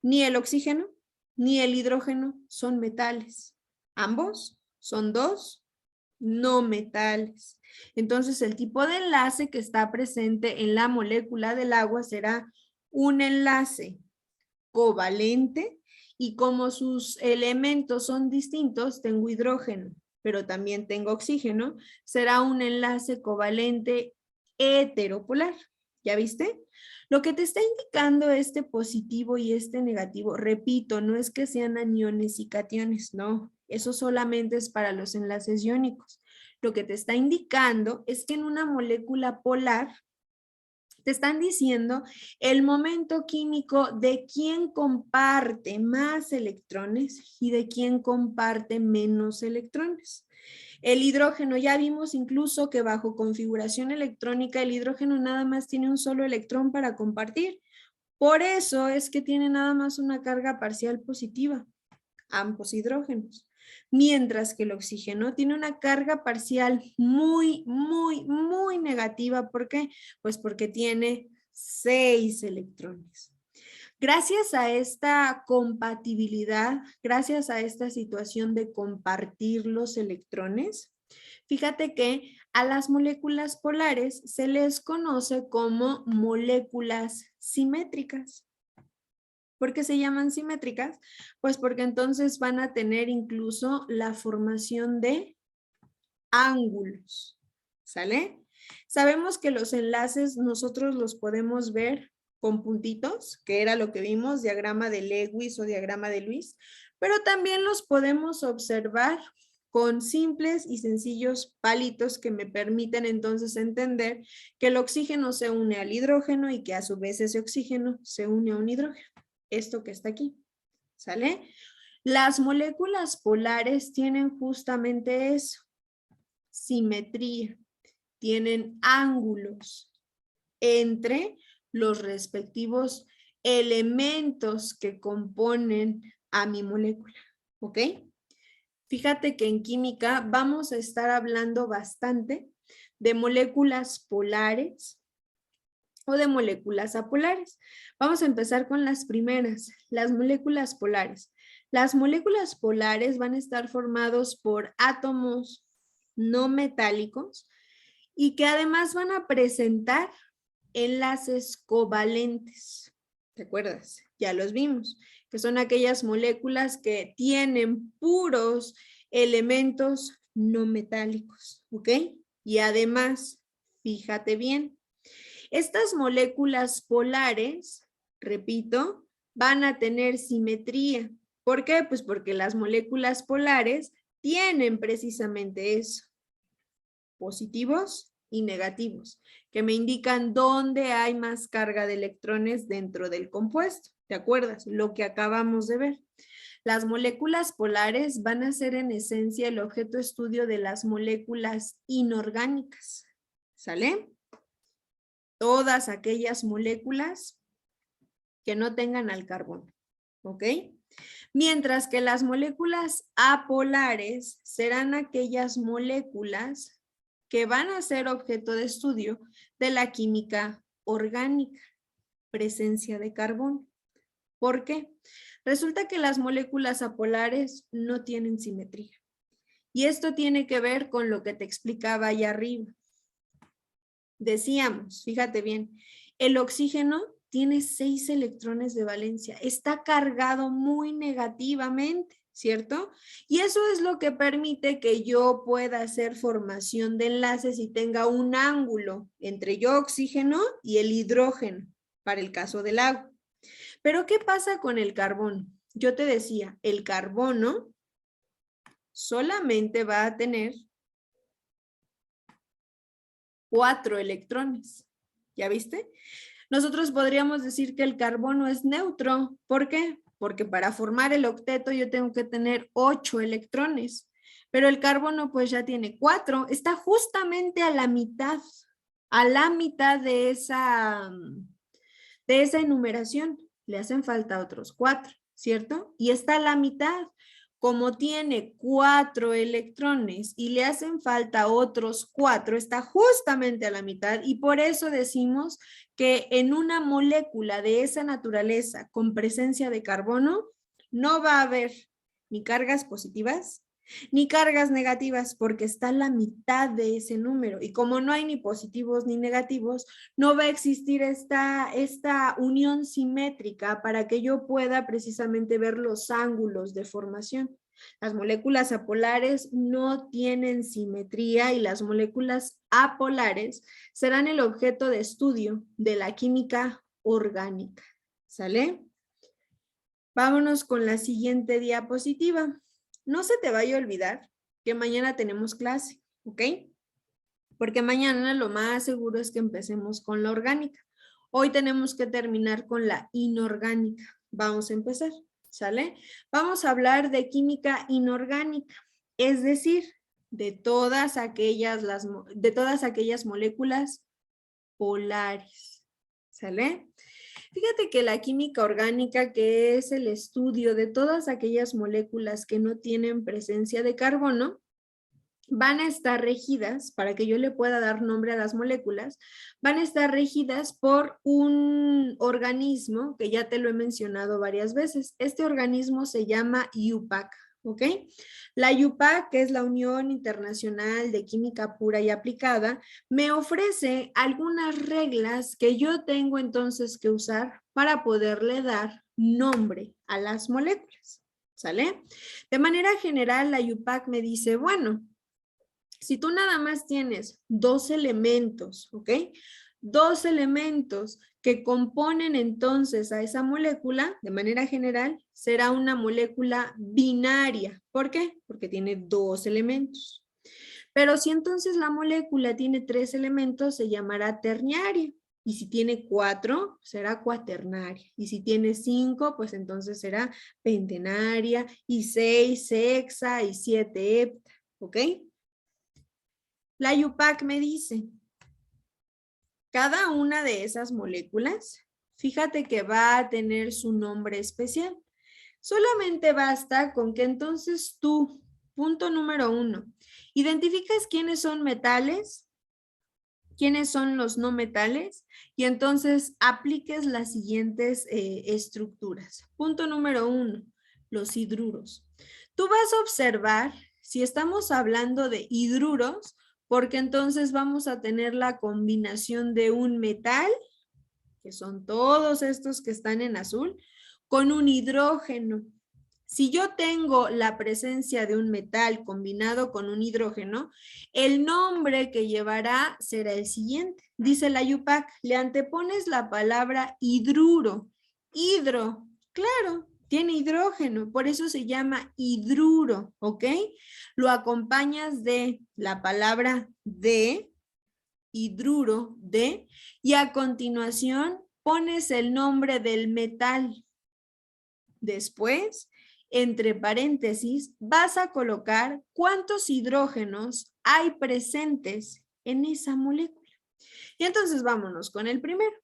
Ni el oxígeno ni el hidrógeno son metales. Ambos son dos no metales. Entonces, el tipo de enlace que está presente en la molécula del agua será un enlace covalente y como sus elementos son distintos, tengo hidrógeno, pero también tengo oxígeno, será un enlace covalente heteropolar. ¿Ya viste? Lo que te está indicando este positivo y este negativo, repito, no es que sean aniones y cationes, no. Eso solamente es para los enlaces iónicos. Lo que te está indicando es que en una molécula polar te están diciendo el momento químico de quién comparte más electrones y de quién comparte menos electrones. El hidrógeno, ya vimos incluso que bajo configuración electrónica el hidrógeno nada más tiene un solo electrón para compartir. Por eso es que tiene nada más una carga parcial positiva, ambos hidrógenos. Mientras que el oxígeno tiene una carga parcial muy negativa. ¿Por qué? Pues porque tiene 6 electrones. Gracias a esta compatibilidad, gracias a esta situación de compartir los electrones, fíjate que a las moléculas polares se les conoce como moléculas simétricas. ¿Por qué se llaman simétricas? Pues porque entonces van a tener incluso la formación de ángulos. ¿Sale? Sabemos que los enlaces nosotros los podemos ver con puntitos, que era lo que vimos, diagrama de Lewis o diagrama de Lewis, pero también los podemos observar con simples y sencillos palitos que me permiten entonces entender que el oxígeno se une al hidrógeno y que a su vez ese oxígeno se une a un hidrógeno. Esto que está aquí, ¿sale? Las moléculas polares tienen justamente eso, simetría, tienen ángulos entre los respectivos elementos que componen a mi molécula, ¿ok? Fíjate que en química vamos a estar hablando bastante de moléculas polares o de moléculas apolares. Vamos a empezar con las primeras, las moléculas polares. Las moléculas polares van a estar formados por átomos no metálicos y que además van a presentar enlaces covalentes. ¿Te acuerdas? Ya los vimos, que son aquellas moléculas que tienen puros elementos no metálicos, ¿ok? Y además, fíjate bien, estas moléculas polares, repito, van a tener simetría. ¿Por qué? Pues porque las moléculas polares tienen precisamente eso, positivos y negativos, que me indican dónde hay más carga de electrones dentro del compuesto. ¿Te acuerdas? Lo que acabamos de ver. Las moléculas polares van a ser en esencia el objeto de estudio de las moléculas inorgánicas. ¿Sale? Todas aquellas moléculas que no tengan al carbono. ¿Ok? Mientras que las moléculas apolares serán aquellas moléculas que van a ser objeto de estudio de la química orgánica, presencia de carbono. ¿Por qué? Resulta que las moléculas apolares no tienen simetría. Y esto tiene que ver con lo que te explicaba allá arriba. Decíamos, fíjate bien, el oxígeno tiene 6 electrones de valencia, está cargado muy negativamente, ¿cierto? Y eso es lo que permite que yo pueda hacer formación de enlaces y tenga un ángulo entre yo oxígeno y el hidrógeno, para el caso del agua. Pero ¿qué pasa con el carbono? Yo te decía, el carbono solamente va a tener 4 electrones. ¿Ya viste? Nosotros podríamos decir que el carbono es neutro. ¿Por qué? Porque para formar el octeto yo tengo que tener 8 electrones. Pero el carbono pues ya tiene 4. Está justamente a la mitad de esa enumeración. Le hacen falta otros 4, ¿cierto? Y está a la mitad. Como tiene 4 electrones y le hacen falta otros 4, está justamente a la mitad y por eso decimos que en una molécula de esa naturaleza con presencia de carbono no va a haber ni cargas positivas ni cargas negativas porque está a la mitad de ese número y como no hay ni positivos ni negativos, no va a existir esta unión simétrica para que yo pueda precisamente ver los ángulos de formación. Las moléculas apolares no tienen simetría y las moléculas apolares serán el objeto de estudio de la química orgánica. ¿Sale? Vámonos con la siguiente diapositiva. No se te vaya a olvidar que mañana tenemos clase, ¿ok? Porque mañana lo más seguro es que empecemos con la orgánica. Hoy tenemos que terminar con la inorgánica. Vamos a empezar, ¿sale? Vamos a hablar de química inorgánica, es decir, de todas aquellas moléculas polares, ¿sale? Fíjate que la química orgánica, que es el estudio de todas aquellas moléculas que no tienen presencia de carbono, van a estar regidas, para que yo le pueda dar nombre a las moléculas, van a estar regidas por un organismo que ya te lo he mencionado varias veces. Este organismo se llama IUPAC, ¿ok? La IUPAC, que es la Unión Internacional de Química Pura y Aplicada, me ofrece algunas reglas que yo tengo entonces que usar para poderle dar nombre a las moléculas, ¿sale? De manera general, la IUPAC me dice, bueno, si tú nada más tienes 2 elementos, ¿ok? 2 elementos que componen entonces a esa molécula, de manera general, será una molécula binaria. ¿Por qué? Porque tiene 2 elementos. Pero si entonces la molécula tiene 3 elementos, se llamará terciaria. Y si tiene 4, será cuaternaria. Y si tiene 5, pues entonces será pentenaria. Y 6, sexa. Y 7, hepta. ¿Ok? La IUPAC me dice, cada una de esas moléculas, fíjate que va a tener su nombre especial. Solamente basta con que entonces tú, punto número 1, identificas quiénes son metales, quiénes son los no metales, y entonces apliques las siguientes estructuras. Punto número 1, los hidruros. Tú vas a observar, si estamos hablando de hidruros, porque entonces vamos a tener la combinación de un metal, que son todos estos que están en azul, con un hidrógeno. Si yo tengo la presencia de un metal combinado con un hidrógeno, el nombre que llevará será el siguiente. Dice la IUPAC, le antepones la palabra hidruro. Hidro, claro, tiene hidrógeno, por eso se llama hidruro, ¿ok? Lo acompañas de la palabra de, hidruro, de, y a continuación pones el nombre del metal. Después, entre paréntesis, vas a colocar cuántos hidrógenos hay presentes en esa molécula. Y entonces vámonos con el primero.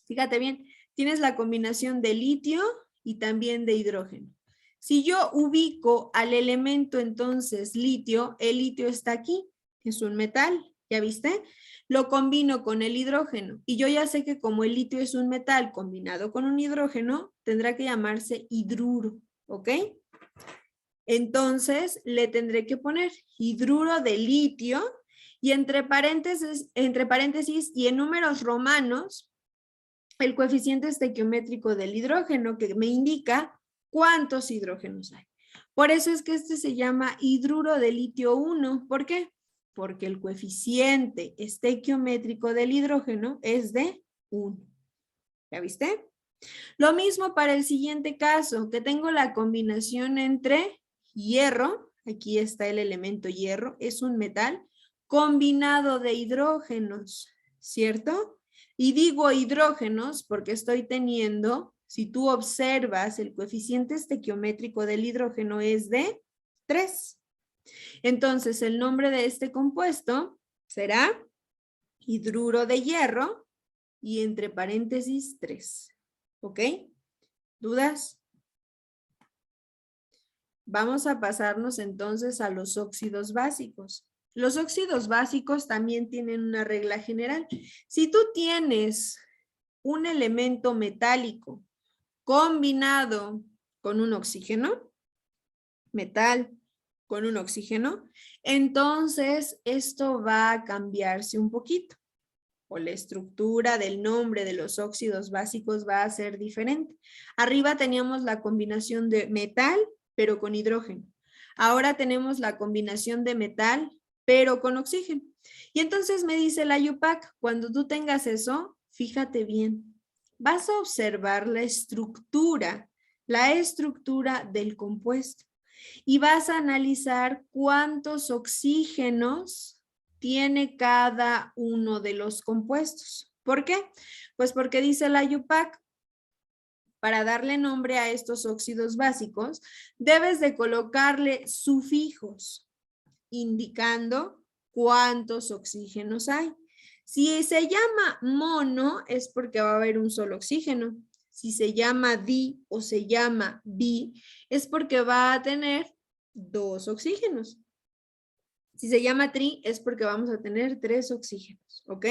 Fíjate bien, tienes la combinación de litio y también de hidrógeno. Si yo ubico al elemento entonces litio, el litio está aquí, es un metal, ¿ya viste? Lo combino con el hidrógeno y yo ya sé que como el litio es un metal combinado con un hidrógeno, tendrá que llamarse hidruro, ¿ok? Entonces le tendré que poner hidruro de litio y entre paréntesis y en números romanos, el coeficiente estequiométrico del hidrógeno que me indica cuántos hidrógenos hay. Por eso es que este se llama hidruro de litio 1. ¿Por qué? Porque el coeficiente estequiométrico del hidrógeno es de 1. ¿Ya viste? Lo mismo para el siguiente caso, que tengo la combinación entre hierro, aquí está el elemento hierro, es un metal, combinado de hidrógenos, ¿cierto? Y digo hidrógenos porque estoy teniendo, si tú observas, el coeficiente estequiométrico del hidrógeno es de 3. Entonces, el nombre de este compuesto será hidruro de hierro y entre paréntesis 3. ¿Ok? ¿Dudas? Vamos a pasarnos entonces a los óxidos básicos. Los óxidos básicos también tienen una regla general. Si tú tienes un elemento metálico combinado con un oxígeno, metal con un oxígeno, entonces esto va a cambiarse un poquito. O la estructura del nombre de los óxidos básicos va a ser diferente. Arriba teníamos la combinación de metal, pero con hidrógeno. Ahora tenemos la combinación de metal pero con oxígeno. Y entonces me dice la Yupac, cuando tú tengas eso, fíjate bien, vas a observar la estructura del compuesto y vas a analizar cuántos oxígenos tiene cada uno de los compuestos. ¿Por qué? Pues porque dice la Yupac, para darle nombre a estos óxidos básicos, debes de colocarle sufijos, indicando cuántos oxígenos hay. Si se llama mono, es porque va a haber un solo oxígeno. Si se llama di o se llama bi, es porque va a tener 2 oxígenos. Si se llama tri, es porque vamos a tener 3 oxígenos, ¿ok?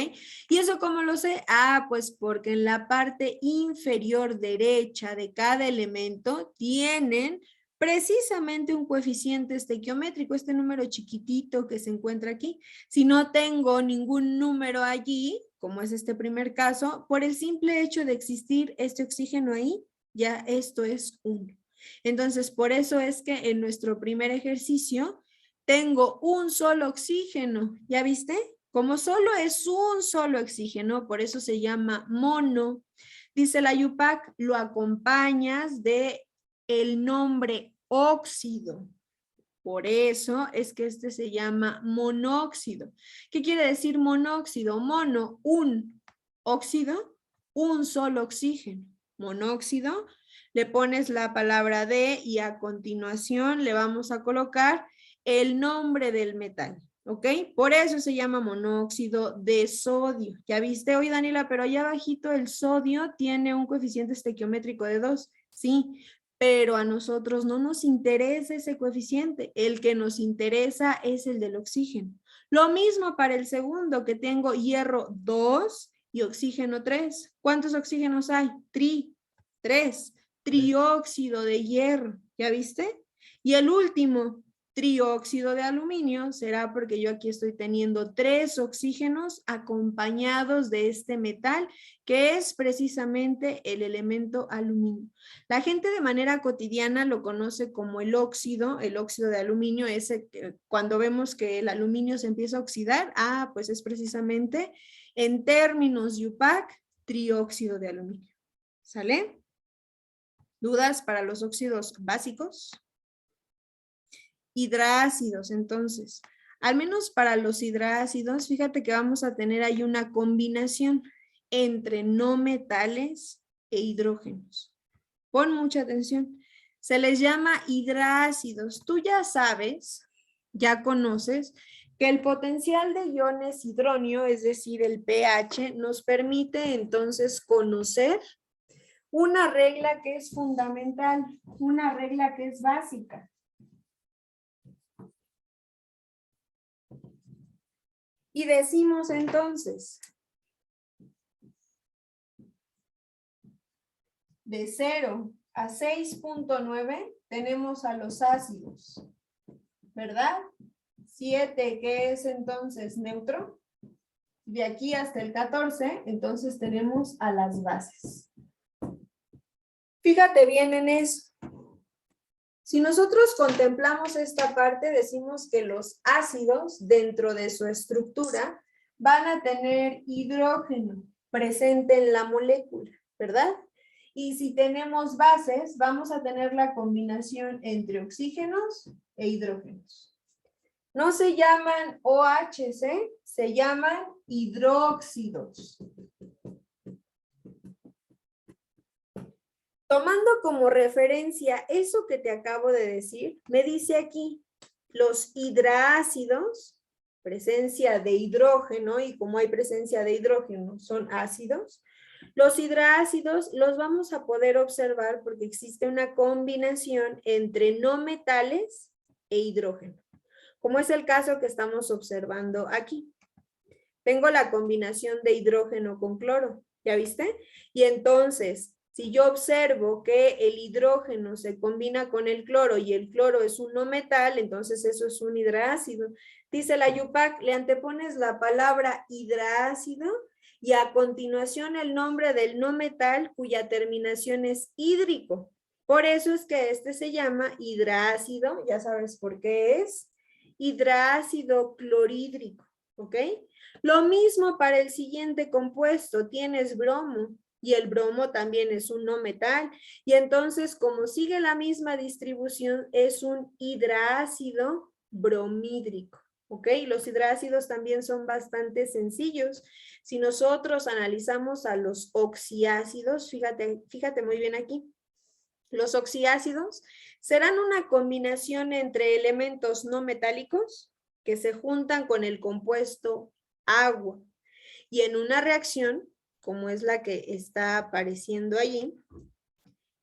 ¿Y eso cómo lo sé? Ah, pues porque en la parte inferior derecha de cada elemento tienen precisamente un coeficiente estequiométrico, este número chiquitito que se encuentra aquí. Si no tengo ningún número allí, como es este primer caso, por el simple hecho de existir este oxígeno ahí, ya esto es 1. Entonces, por eso es que en nuestro primer ejercicio tengo un solo oxígeno, ¿ya viste? Como solo es un solo oxígeno, por eso se llama mono. Dice la Yupac, lo acompañas de el nombre óxido. Por eso es que este se llama monóxido. ¿Qué quiere decir monóxido? Mono, un óxido, un solo oxígeno. Monóxido, le pones la palabra de y a continuación le vamos a colocar el nombre del metal, ¿ok? Por eso se llama monóxido de sodio. ¿Ya viste? Oye, Daniela, pero allá abajito el sodio tiene un coeficiente estequiométrico de 2. Sí, pero a nosotros no nos interesa ese coeficiente. El que nos interesa es el del oxígeno. Lo mismo para el segundo, que tengo hierro 2 y oxígeno 3. ¿Cuántos oxígenos hay? 3. Trióxido de hierro. ¿Ya viste? Y el último, trióxido de aluminio, será porque yo aquí estoy teniendo 3 oxígenos acompañados de este metal, que es precisamente el elemento aluminio. La gente de manera cotidiana lo conoce como el óxido de aluminio, ese que cuando vemos que el aluminio se empieza a oxidar, pues es precisamente en términos Yupac, trióxido de aluminio. ¿Sale? ¿Dudas para los óxidos básicos? Hidrácidos, entonces. Al menos para los hidrácidos, fíjate que vamos a tener ahí una combinación entre no metales e hidrógenos. Pon mucha atención. Se les llama hidrácidos. Tú ya sabes, ya conoces, que el potencial de iones hidróneo, es decir, el pH, nos permite entonces conocer una regla que es fundamental, una regla que es básica. Y decimos entonces, de 0 a 6.9 tenemos a los ácidos, ¿verdad? 7, que es entonces neutro. De aquí hasta el 14, entonces tenemos a las bases. Fíjate bien en eso. Si nosotros contemplamos esta parte, decimos que los ácidos dentro de su estructura van a tener hidrógeno presente en la molécula, ¿verdad? Y si tenemos bases, vamos a tener la combinación entre oxígenos e hidrógenos. No se llaman OHC, se llaman hidróxidos. Tomando como referencia eso que te acabo de decir, me dice aquí, los hidrácidos, presencia de hidrógeno, y como hay presencia de hidrógeno, son ácidos. Los hidrácidos los vamos a poder observar porque existe una combinación entre no metales e hidrógeno, como es el caso que estamos observando aquí. Tengo la combinación de hidrógeno con cloro, ¿ya viste? Y entonces, si yo observo que el hidrógeno se combina con el cloro y el cloro es un no metal, entonces eso es un hidrácido. Dice la Yupac, le antepones la palabra hidrácido y a continuación el nombre del no metal cuya terminación es hídrico. Por eso es que este se llama hidrácido, ya sabes por qué es, hidrácido clorhídrico, ¿ok? Lo mismo para el siguiente compuesto, tienes bromo, y el bromo también es un no metal, y entonces como sigue la misma distribución, es un hidrácido bromídrico, ¿ok? Los hidrácidos también son bastante sencillos. Si nosotros analizamos a los oxiácidos, fíjate muy bien aquí, los oxiácidos serán una combinación entre elementos no metálicos que se juntan con el compuesto agua, y en una reacción, como es la que está apareciendo allí,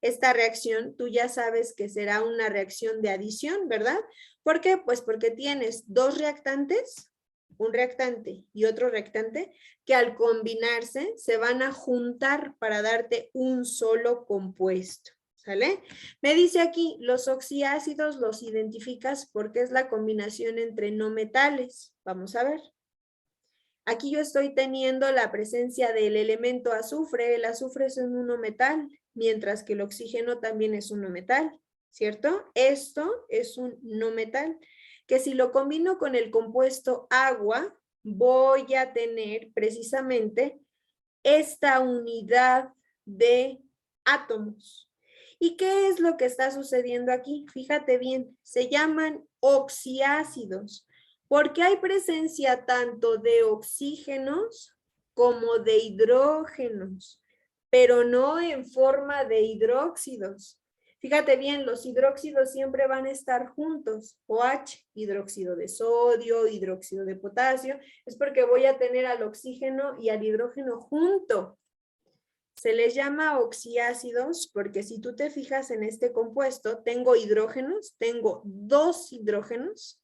esta reacción tú ya sabes que será una reacción de adición, ¿verdad? ¿Por qué? Pues porque tienes dos reactantes, un reactante y otro reactante, que al combinarse se van a juntar para darte un solo compuesto, ¿sale? Me dice aquí, los oxiácidos los identificas porque es la combinación entre no metales. Vamos a ver. Aquí yo estoy teniendo la presencia del elemento azufre. El azufre es un no metal, mientras que el oxígeno también es un no metal, ¿cierto? Esto es un no metal, que si lo combino con el compuesto agua, voy a tener precisamente esta unidad de átomos. ¿Y qué es lo que está sucediendo aquí? Fíjate bien, se llaman oxiácidos, porque hay presencia tanto de oxígenos como de hidrógenos, pero no en forma de hidróxidos. Fíjate bien, los hidróxidos siempre van a estar juntos, OH, hidróxido de sodio, hidróxido de potasio, es porque voy a tener al oxígeno y al hidrógeno junto. Se les llama oxiácidos porque si tú te fijas en este compuesto, tengo hidrógenos, tengo dos hidrógenos,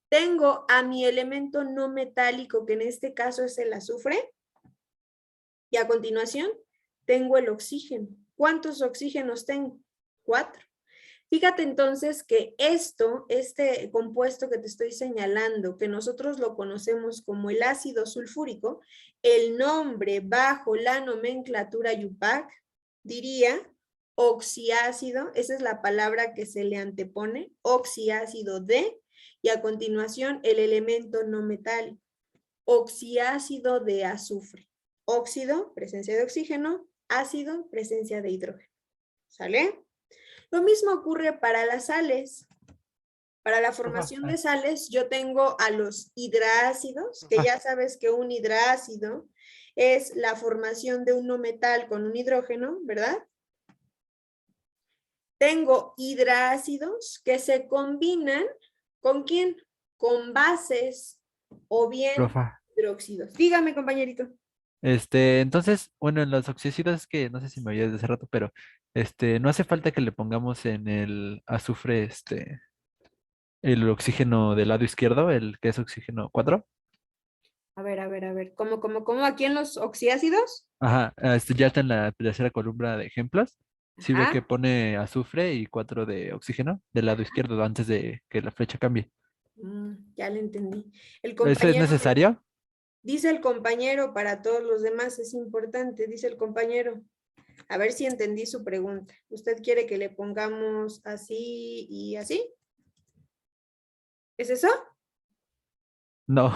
tengo a mi elemento no metálico, que en este caso es el azufre, y a continuación tengo el oxígeno. ¿Cuántos oxígenos tengo? 4. Fíjate entonces que este compuesto que te estoy señalando, que nosotros lo conocemos como el ácido sulfúrico, el nombre bajo la nomenclatura IUPAC diría oxiácido, esa es la palabra que se le antepone, oxiácido de, y a continuación el elemento no metálico, oxiácido de azufre. Óxido, presencia de oxígeno, ácido, presencia de hidrógeno. ¿Sale? Lo mismo ocurre para las sales. Para la formación de sales, yo tengo a los hidrácidos, que ya sabes que un hidrácido es la formación de un no metal con un hidrógeno, ¿verdad? Tengo hidrácidos que se combinan, ¿con quién? Con bases o bien Profa. hidróxidos. Dígame, compañerito. Entonces, bueno, en los oxícidos es que no sé si me oías de hace rato, pero no hace falta que le pongamos en el azufre, el oxígeno del lado izquierdo, el que es oxígeno 4. A ver, ¿cómo aquí en los oxiácidos? Ajá, ya está en la tercera columna de ejemplos. Sí ve que Ajá. pone azufre y 4 de oxígeno del lado izquierdo antes de que la flecha cambie. Ya le entendí. El ¿Eso es compañero necesario? dice el compañero, para todos los demás es importante, dice el compañero. A ver si entendí su pregunta. ¿Usted quiere que le pongamos así y así? ¿Es eso? No.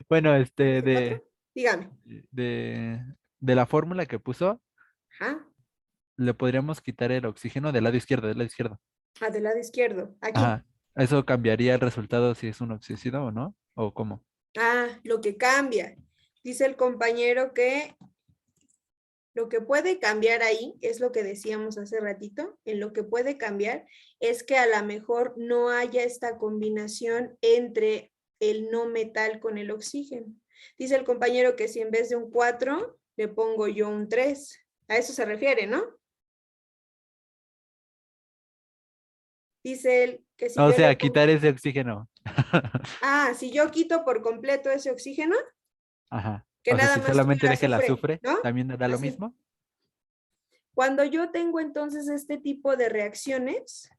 Bueno, ¿En ese cuatro? Dígame. de, de la fórmula que puso, Ajá. le podríamos quitar el oxígeno del lado izquierdo, del lado izquierdo. Ah, del lado izquierdo. Aquí. Ajá. ¿Eso cambiaría el resultado si es un oxícido o no? ¿O cómo? Ah, lo que cambia. Dice el compañero que lo que puede cambiar ahí es lo que decíamos hace ratito. En lo que puede cambiar es que a lo mejor no haya esta combinación entre el no metal con el oxígeno. Dice el compañero que si en vez de un 4 le pongo yo un 3. A eso se refiere, ¿no? Dice él que si O yo le sea, pongo... quitar ese oxígeno. Ah, si yo quito por completo ese oxígeno, Ajá. que O sea, nada si más solamente tuviera deja el azufre, azufre, ¿no? ¿también da lo Así. mismo? Cuando yo tengo entonces este tipo de reacciones,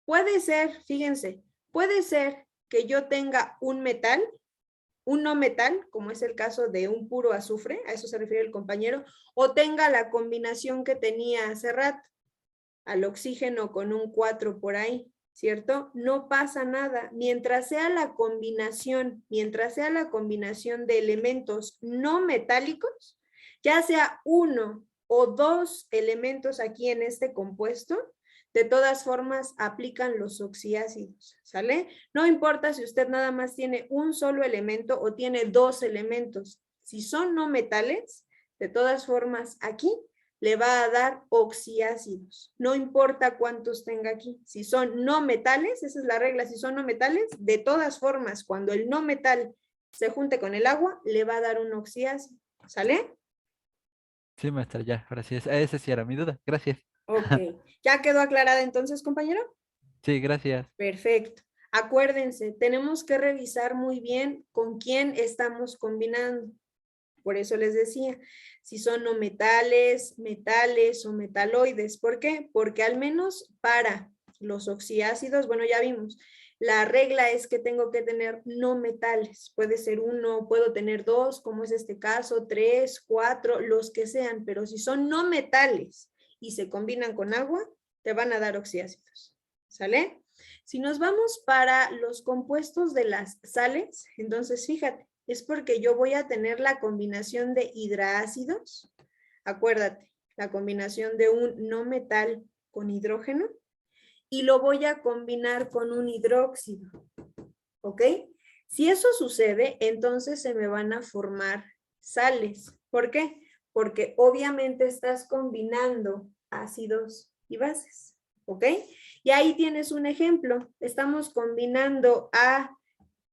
puede ser, fíjense, puede ser que yo tenga un metal, un no metal, como es el caso de un puro azufre, a eso se refiere el compañero, o tenga la combinación que tenía hace rato, al oxígeno con un 4 por ahí. ¿cierto? No pasa nada. Mientras sea la combinación de elementos no metálicos, ya sea uno o dos elementos aquí en este compuesto, de todas formas aplican los oxiácidos, ¿sale? No importa si usted nada más tiene un solo elemento o tiene dos elementos. Si son no metales, de todas formas aquí le va a dar oxiácidos. No importa cuántos tenga aquí. Si son no metales, esa es la regla, si son no metales, de todas formas, cuando el no metal se junte con el agua, le va a dar un oxiácido. ¿Sale? Sí, maestra, ya, gracias. Esa sí era mi duda. Gracias. Ok. ¿Ya quedó aclarada entonces, compañero? Sí, gracias. Perfecto. Acuérdense, tenemos que revisar muy bien con quién estamos combinando. Por eso les decía, si son no metales, metales o metaloides. ¿Por qué? Porque al menos para los oxiácidos, bueno, ya vimos, la regla es que tengo que tener no metales. Puede ser uno, puedo tener dos, como es este caso, tres, cuatro, los que sean. Pero si son no metales y se combinan con agua, te van a dar oxiácidos. ¿Sale? Si nos vamos para los compuestos de las sales, entonces fíjate, es porque yo voy a tener la combinación de hidraácidos. Acuérdate, la combinación de un no metal con hidrógeno y lo voy a combinar con un hidróxido. ¿Ok? Si eso sucede, entonces se me van a formar sales. ¿Por qué? Porque obviamente estás combinando ácidos y bases. ¿Ok? Y ahí tienes un ejemplo. Estamos combinando a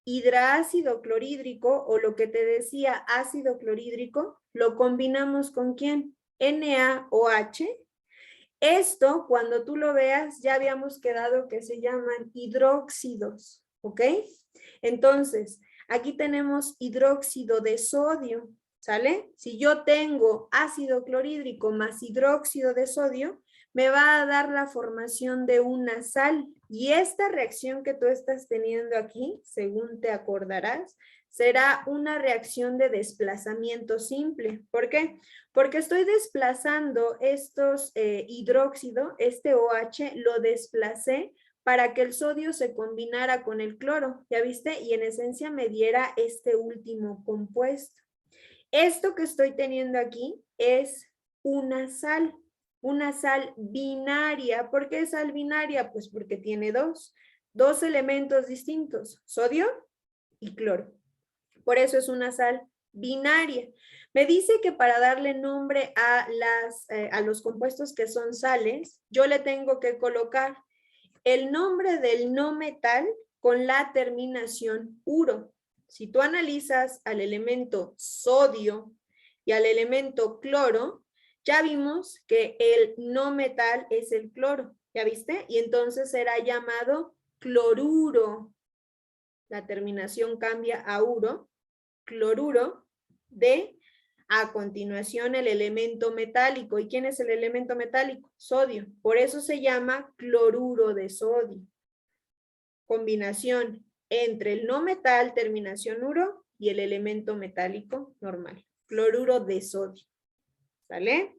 hidraácido clorhídrico o lo que te decía ácido clorhídrico, lo combinamos con ¿quién? NaOH. Esto, cuando tú lo veas, ya habíamos quedado que se llaman hidróxidos, ¿ok? Entonces, aquí tenemos hidróxido de sodio, ¿sale? Si yo tengo ácido clorhídrico más hidróxido de sodio, me va a dar la formación de una sal. Y esta reacción que tú estás teniendo aquí, según te acordarás, será una reacción de desplazamiento simple. ¿Por qué? Porque estoy desplazando estos hidróxido, este OH, lo desplacé para que el sodio se combinara con el cloro, ¿ya viste? Y en esencia me diera este último compuesto. Esto que estoy teniendo aquí es una sal binaria. ¿Por qué sal binaria? Pues porque tiene dos elementos distintos, sodio y cloro. Por eso es una sal binaria. Me dice que para darle nombre a los compuestos que son sales, yo le tengo que colocar el nombre del no metal con la terminación uro. Si tú analizas al elemento sodio y al elemento cloro, ya vimos que el no metal es el cloro, ¿ya viste? Y entonces será llamado cloruro. La terminación cambia a uro, cloruro de, a continuación, el elemento metálico. ¿Y quién es el elemento metálico? Sodio. Por eso se llama cloruro de sodio. Combinación entre el no metal, terminación uro, y el elemento metálico normal. Cloruro de sodio. ¿Sale?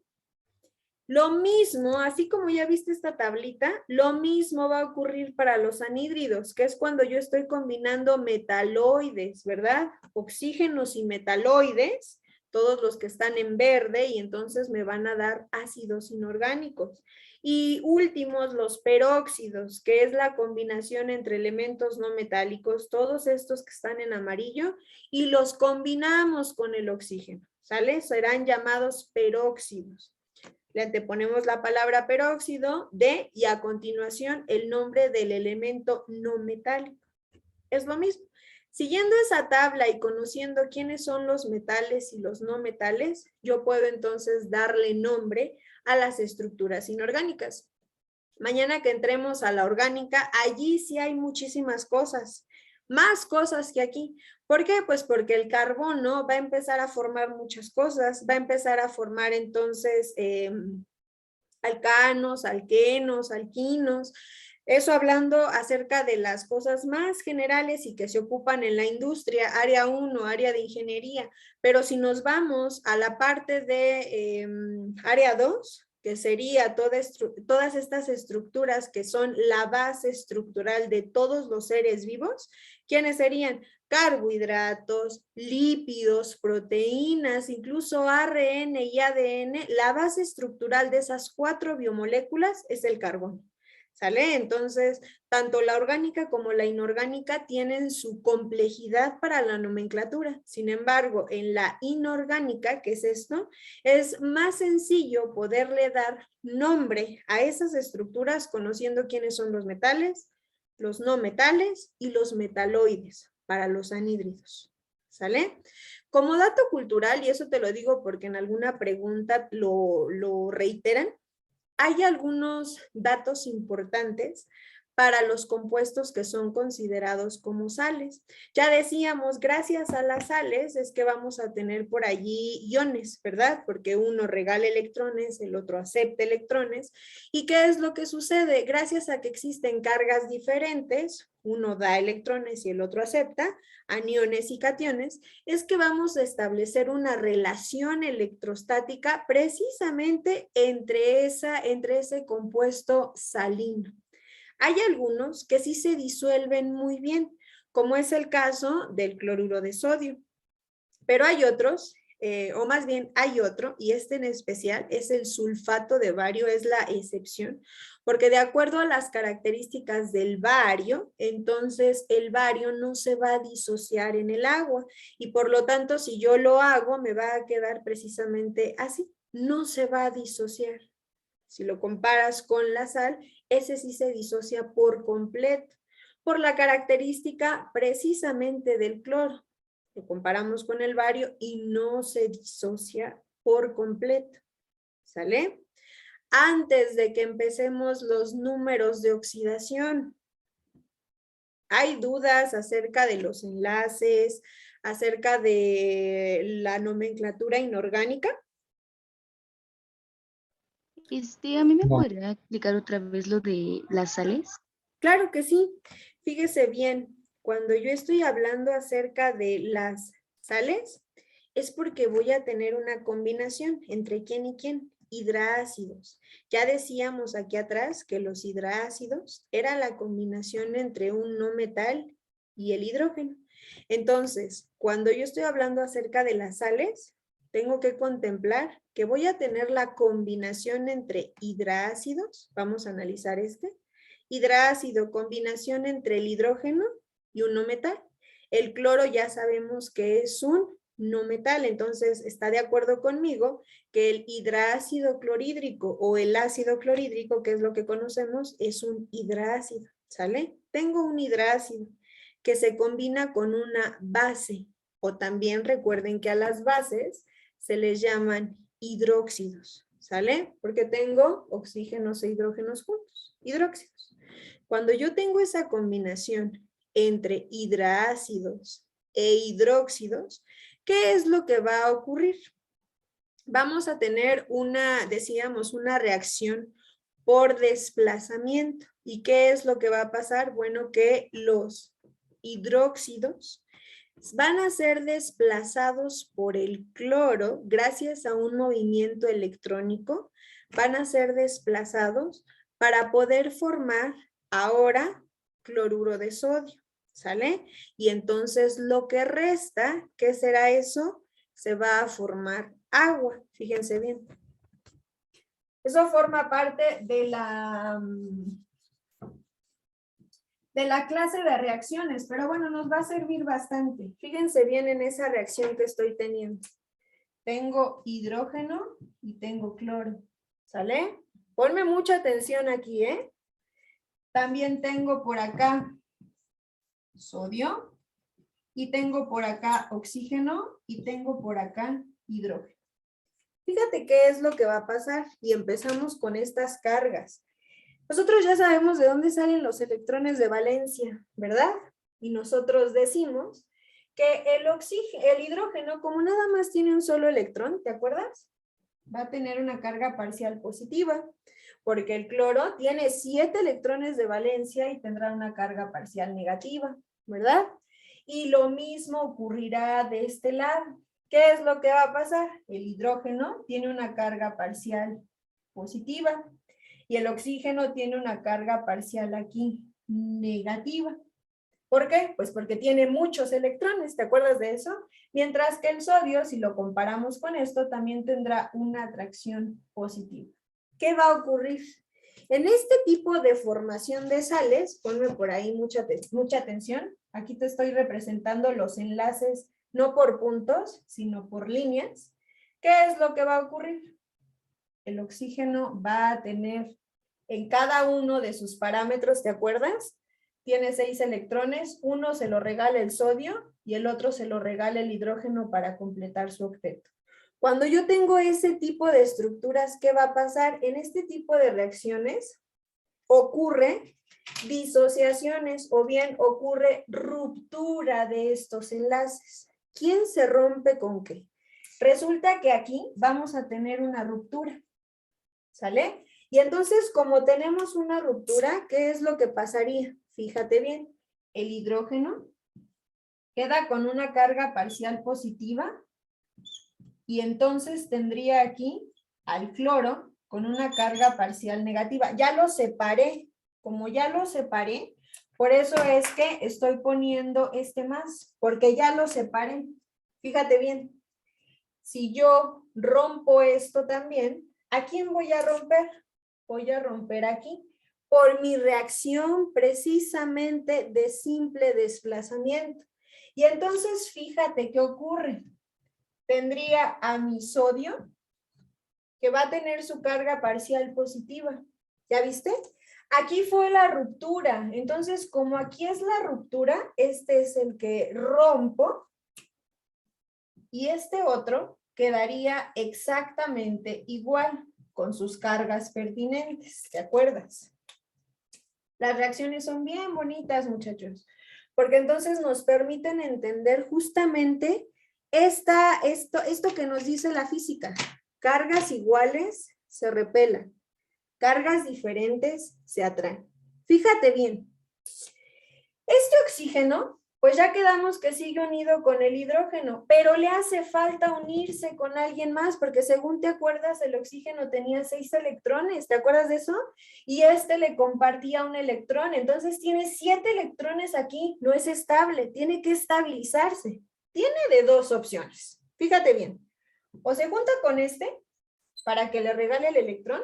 Lo mismo, así como ya viste esta tablita, lo mismo va a ocurrir para los anhídridos, que es cuando yo estoy combinando metaloides, ¿verdad? Oxígenos y metaloides, todos los que están en verde, y entonces me van a dar ácidos inorgánicos. Y últimos, los peróxidos, que es la combinación entre elementos no metálicos, todos estos que están en amarillo, y los combinamos con el oxígeno, ¿sale? Serán llamados peróxidos. Le anteponemos la palabra peróxido de y a continuación el nombre del elemento no metálico. Es lo mismo. Siguiendo esa tabla y conociendo quiénes son los metales y los no metales, yo puedo entonces darle nombre a las estructuras inorgánicas. Mañana que entremos a la orgánica, allí sí hay muchísimas cosas, más cosas que aquí. ¿Por qué? Pues porque el carbono va a empezar a formar muchas cosas, va a empezar a formar entonces alcanos, alquenos, alquinos. Eso hablando acerca de las cosas más generales y que se ocupan en la industria, área 1, área de ingeniería. Pero si nos vamos a la parte de área 2, que sería todas estas estructuras que son la base estructural de todos los seres vivos, ¿quiénes serían? Carbohidratos, lípidos, proteínas, incluso ARN y ADN. La base estructural de esas 4 biomoléculas es el carbono. ¿Sale? Entonces, tanto la orgánica como la inorgánica tienen su complejidad para la nomenclatura. Sin embargo, en la inorgánica, que es esto, es más sencillo poderle dar nombre a esas estructuras conociendo quiénes son los metales, los no metales y los metaloides para los anhídridos. ¿Sale? Como dato cultural, y eso te lo digo porque en alguna pregunta lo reiteran, hay algunos datos importantes para los compuestos que son considerados como sales. Ya decíamos, gracias a las sales es que vamos a tener por allí iones, ¿verdad? Porque uno regala electrones, el otro acepta electrones. ¿Y qué es lo que sucede? Gracias a que existen cargas diferentes, uno da electrones y el otro acepta, aniones y cationes, es que vamos a establecer una relación electrostática precisamente entre ese compuesto salino. Hay algunos que sí se disuelven muy bien, como es el caso del cloruro de sodio, pero hay otros, o más bien hay otro, y este en especial es el sulfato de bario, es la excepción, porque de acuerdo a las características del bario, entonces el bario no se va a disociar en el agua, y por lo tanto si yo lo hago me va a quedar precisamente así, no se va a disociar. Si lo comparas con la sal, ese sí se disocia por completo, por la característica precisamente del cloro. Lo comparamos con el bario y no se disocia por completo. ¿Sale? Antes de que empecemos los números de oxidación, ¿hay dudas acerca de los enlaces, acerca de la nomenclatura inorgánica? ¿A mí me No. podría explicar otra vez lo de las sales? Claro que sí. Fíjese bien, cuando yo estoy hablando acerca de las sales, es porque voy a tener una combinación entre quién y quién. Hidrácidos. Ya decíamos aquí atrás que los hidrácidos era la combinación entre un no metal y el hidrógeno. Entonces, cuando yo estoy hablando acerca de las sales, tengo que contemplar que voy a tener la combinación entre hidrácidos. Vamos a analizar hidrácido, combinación entre el hidrógeno y un no metal. El cloro ya sabemos que es un no metal, entonces está de acuerdo conmigo que el hidrácido clorhídrico o el ácido clorhídrico, que es lo que conocemos, es un hidrácido, ¿sale? Tengo un hidrácido que se combina con una base, o también recuerden que a las bases se les llaman hidróxidos, ¿sale? Porque tengo oxígenos e hidrógenos juntos, hidróxidos. Cuando yo tengo esa combinación entre hidrácidos e hidróxidos, ¿qué es lo que va a ocurrir? Vamos a tener decíamos, una reacción por desplazamiento. ¿Y qué es lo que va a pasar? Bueno, que los hidróxidos van a ser desplazados por el cloro gracias a un movimiento electrónico, van a ser desplazados para poder formar ahora cloruro de sodio, ¿sale? Y entonces lo que resta, ¿qué será eso? Se va a formar agua, fíjense bien. Eso forma parte de la clase de reacciones, pero bueno, nos va a servir bastante. Fíjense bien en esa reacción que estoy teniendo. Tengo hidrógeno y tengo cloro, ¿sale? Ponme mucha atención aquí, ¿eh? También tengo por acá sodio y tengo por acá oxígeno y tengo por acá hidrógeno. Fíjate qué es lo que va a pasar y empezamos con estas cargas. Nosotros ya sabemos de dónde salen los electrones de valencia, ¿verdad? Y nosotros decimos que el hidrógeno, como nada más tiene un solo electrón, ¿te acuerdas? Va a tener una carga parcial positiva, porque el cloro tiene 7 electrones de valencia y tendrá una carga parcial negativa, ¿verdad? Y lo mismo ocurrirá de este lado. ¿Qué es lo que va a pasar? El hidrógeno tiene una carga parcial positiva. Y el oxígeno tiene una carga parcial aquí negativa. ¿Por qué? Pues porque tiene muchos electrones, ¿te acuerdas de eso? Mientras que el sodio, si lo comparamos con esto, también tendrá una atracción positiva. ¿Qué va a ocurrir? En este tipo de formación de sales, ponme por ahí mucha atención, aquí te estoy representando los enlaces no por puntos, sino por líneas. ¿Qué es lo que va a ocurrir? El oxígeno va a tener en cada uno de sus parámetros, ¿te acuerdas? Tiene 6 electrones, uno se lo regala el sodio y el otro se lo regala el hidrógeno para completar su octeto. Cuando yo tengo ese tipo de estructuras, ¿qué va a pasar? En este tipo de reacciones ocurre disociaciones o bien ocurre ruptura de estos enlaces. ¿Quién se rompe con qué? Resulta que aquí vamos a tener una ruptura, ¿sale? Y entonces, como tenemos una ruptura, ¿qué es lo que pasaría? Fíjate bien, el hidrógeno queda con una carga parcial positiva y entonces tendría aquí al cloro con una carga parcial negativa. Ya lo separé, como ya lo separé, por eso es que estoy poniendo este más, porque ya lo separé. Fíjate bien, si yo rompo esto también, ¿a quién voy a romper? Voy a romper aquí, por mi reacción precisamente de simple desplazamiento. Y entonces fíjate qué ocurre. Tendría a mi sodio, que va a tener su carga parcial positiva. ¿Ya viste? Aquí fue la ruptura. Entonces, como aquí es la ruptura, este es el que rompo y este otro quedaría exactamente igual con sus cargas pertinentes. ¿Te acuerdas? Las reacciones son bien bonitas, muchachos, porque entonces nos permiten entender justamente esto que nos dice la física. Cargas iguales se repelan, cargas diferentes se atraen. Fíjate bien, este oxígeno, pues ya quedamos que sigue unido con el hidrógeno, pero le hace falta unirse con alguien más, porque según te acuerdas, el oxígeno tenía 6 electrones, ¿te acuerdas de eso? Y este le compartía un electrón, entonces tiene 7 electrones aquí, no es estable, tiene que estabilizarse. Tiene de 2 opciones, fíjate bien, o se junta con este para que le regale el electrón,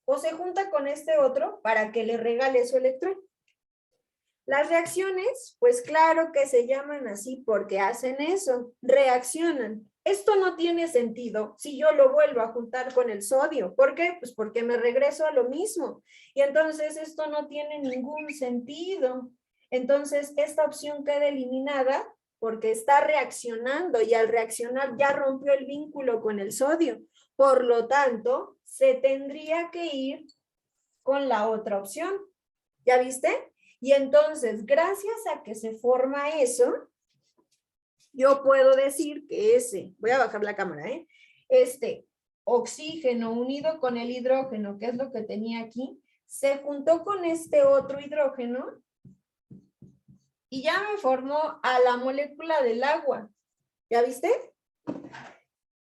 o se junta con este otro para que le regale su electrón. Las reacciones, pues claro que se llaman así porque hacen eso, reaccionan. Esto no tiene sentido si yo lo vuelvo a juntar con el sodio. ¿Por qué? Pues porque me regreso a lo mismo. Y entonces esto no tiene ningún sentido. Entonces esta opción queda eliminada porque está reaccionando y al reaccionar ya rompió el vínculo con el sodio. Por lo tanto, se tendría que ir con la otra opción. ¿Ya viste? Y entonces, gracias a que se forma eso, yo puedo decir que voy a bajar la cámara, este oxígeno unido con el hidrógeno, que es lo que tenía aquí, se juntó con este otro hidrógeno y ya me formó a la molécula del agua. ¿Ya viste?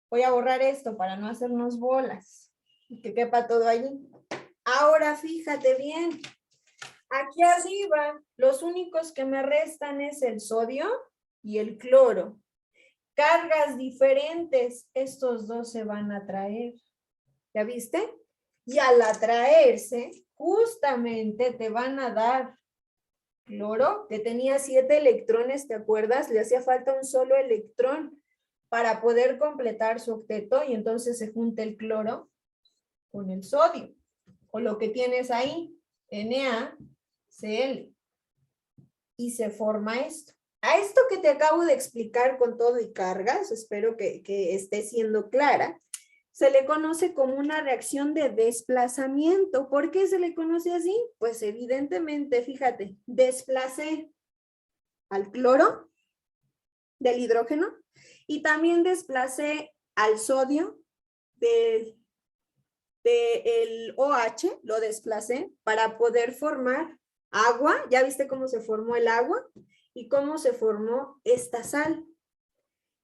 Voy a borrar esto para no hacernos bolas y que quepa todo allí. Ahora fíjate bien. Aquí arriba, los únicos que me restan es el sodio y el cloro. Cargas diferentes, estos dos se van a atraer. ¿Ya viste? Y al atraerse, justamente te van a dar cloro, que tenía 7 electrones, ¿te acuerdas? Le hacía falta un solo electrón para poder completar su octeto y entonces se junta el cloro con el sodio. O lo que tienes ahí, NaCl. Y se forma esto. A esto que te acabo de explicar con todo y cargas, espero que esté siendo clara, se le conoce como una reacción de desplazamiento. ¿Por qué se le conoce así? Pues evidentemente, fíjate, desplacé al cloro del hidrógeno y también desplacé al sodio del OH, lo desplacé para poder formar agua. ¿Ya viste cómo se formó el agua? Y cómo se formó esta sal.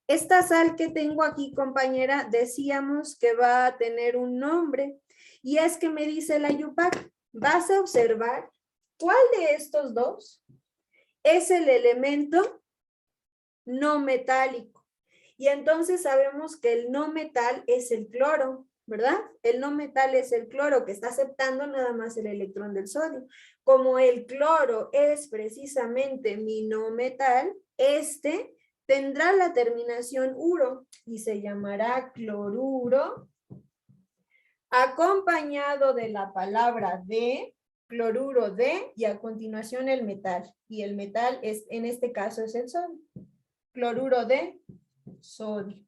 Esta sal que tengo aquí, compañera, decíamos que va a tener un nombre. Y es que me dice la Yupac, vas a observar cuál de estos dos es el elemento no metálico. Y entonces sabemos que el no metal es el cloro, ¿verdad? El no metal es el cloro que está aceptando nada más el electrón del sodio. Como el cloro es precisamente mi no metal, este tendrá la terminación uro y se llamará cloruro, acompañado de la palabra de, cloruro de, y a continuación el metal. Y el metal es, en este caso es el sodio. Cloruro de sodio.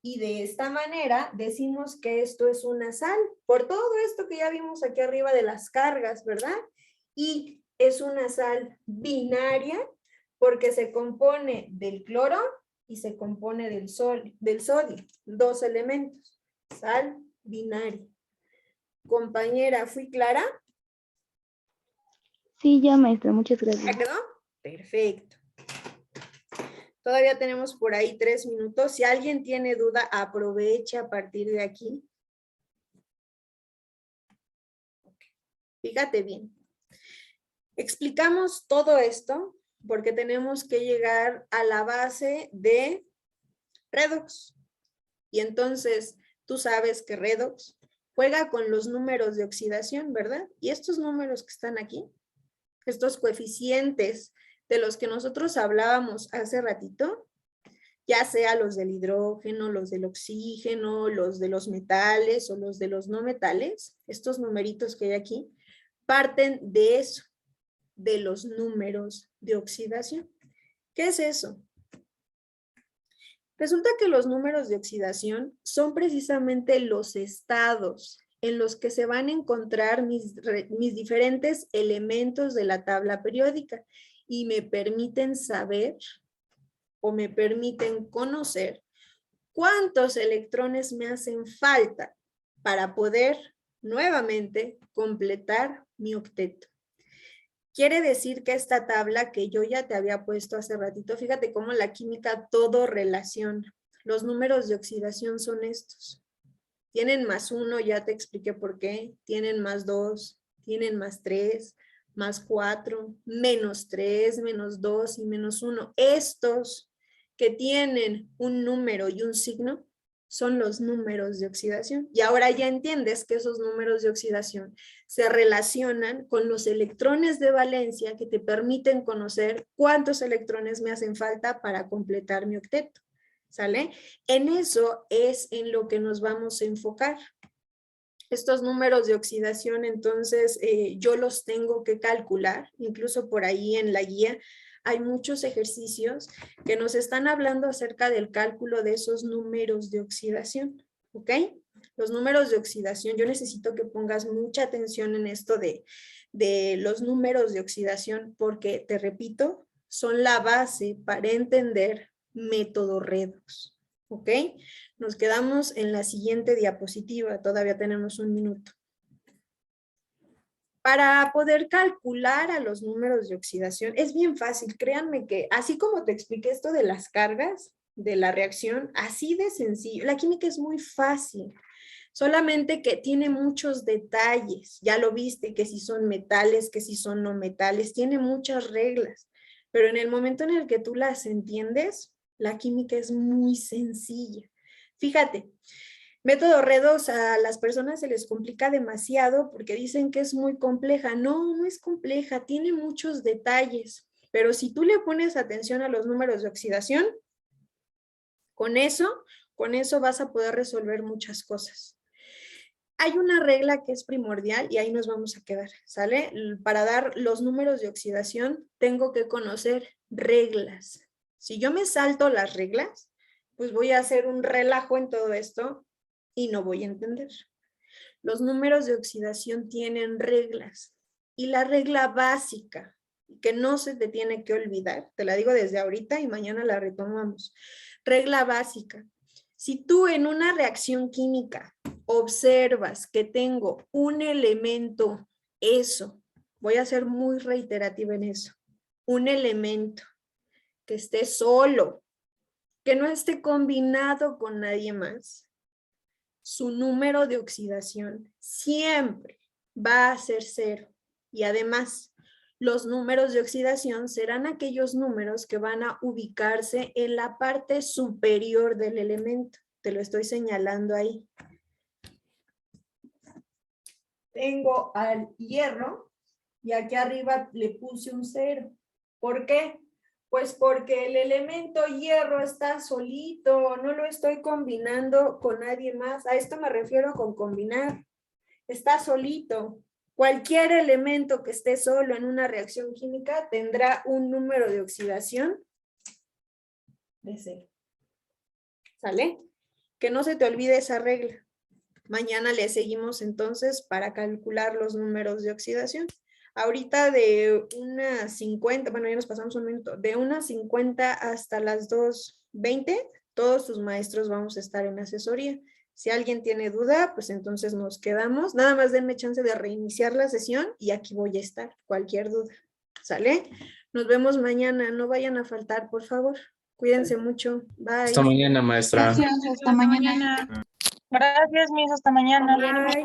Y de esta manera decimos que esto es una sal, por todo esto que ya vimos aquí arriba de las cargas, ¿verdad? Y es una sal binaria porque se compone del cloro y se compone del sodio, dos elementos, sal binaria. Compañera, ¿fui clara? Sí, ya, maestra, muchas ¿Ya gracias. quedó? Perfecto. Todavía tenemos por ahí 3 minutos. Si alguien tiene duda, aproveche a partir de aquí. Fíjate bien. Explicamos todo esto porque tenemos que llegar a la base de redox. Y entonces, tú sabes que redox juega con los números de oxidación, ¿verdad? Y estos números que están aquí, estos coeficientes de los que nosotros hablábamos hace ratito, ya sea los del hidrógeno, los del oxígeno, los de los metales o los de los no metales, estos numeritos que hay aquí, parten de eso, de los números de oxidación. ¿Qué es eso? Resulta que los números de oxidación son precisamente los estados en los que se van a encontrar mis diferentes elementos de la tabla periódica y me permiten saber o me permiten conocer cuántos electrones me hacen falta para poder nuevamente completar mi octeto. Quiere decir que esta tabla que yo ya te había puesto hace ratito, fíjate cómo la química todo relaciona. Los números de oxidación son estos. Tienen +1, ya te expliqué por qué. Tienen +2, tienen +3, +4, -3, -2 y -1. Estos que tienen un número y un signo son los números de oxidación. Y ahora ya entiendes que esos números de oxidación se relacionan con los electrones de valencia que te permiten conocer cuántos electrones me hacen falta para completar mi octeto. ¿Sale? En eso es en lo que nos vamos a enfocar. Estos números de oxidación, entonces, yo los tengo que calcular, incluso por ahí en la guía hay muchos ejercicios que nos están hablando acerca del cálculo de esos números de oxidación, ¿ok? Los números de oxidación, yo necesito que pongas mucha atención en esto de los números de oxidación, porque, te repito, son la base para entender método redox, ¿ok? Nos quedamos en la siguiente diapositiva, todavía tenemos 1 minuto. Para poder calcular a los números de oxidación, es bien fácil, créanme que así como te expliqué esto de las cargas, de la reacción, así de sencillo. La química es muy fácil, solamente que tiene muchos detalles. Ya lo viste, que si son metales, que si son no metales, tiene muchas reglas. Pero en el momento en el que tú las entiendes, la química es muy sencilla. Fíjate, método redox a las personas se les complica demasiado porque dicen que es muy compleja. No, no es compleja, tiene muchos detalles. Pero si tú le pones atención a los números de oxidación, con eso vas a poder resolver muchas cosas. Hay una regla que es primordial y ahí nos vamos a quedar, ¿sale? Para dar los números de oxidación, tengo que conocer reglas. Si yo me salto las reglas, pues voy a hacer un relajo en todo esto y no voy a entender. Los números de oxidación tienen reglas y la regla básica, que no se te tiene que olvidar, te la digo desde ahorita y mañana la retomamos. Regla básica. Si tú en una reacción química observas que tengo un elemento, voy a ser muy reiterativa en eso, un elemento que esté solo que no esté combinado con nadie más, su número de oxidación siempre va a ser 0. Y además, los números de oxidación serán aquellos números que van a ubicarse en la parte superior del elemento. Te lo estoy señalando ahí. Tengo al hierro y aquí arriba le puse un 0. ¿Por qué? Pues porque el elemento hierro está solito, no lo estoy combinando con nadie más. A esto me refiero con combinar. Está solito. Cualquier elemento que esté solo en una reacción química tendrá un número de oxidación de 0. ¿Sale? Que no se te olvide esa regla. Mañana le seguimos entonces para calcular los números de oxidación. Ahorita de unas 50, bueno, ya nos pasamos un minuto, de unas 50 hasta las 2:20, todos tus maestros vamos a estar en asesoría. Si alguien tiene duda, pues entonces nos quedamos. Nada más denme chance de reiniciar la sesión y aquí voy a estar. Cualquier duda. ¿Sale? Nos vemos mañana. No vayan a faltar, por favor. Cuídense mucho. Bye. Hasta mañana, maestra. Gracias, hasta mañana. Gracias, Miss. Hasta mañana. Bye.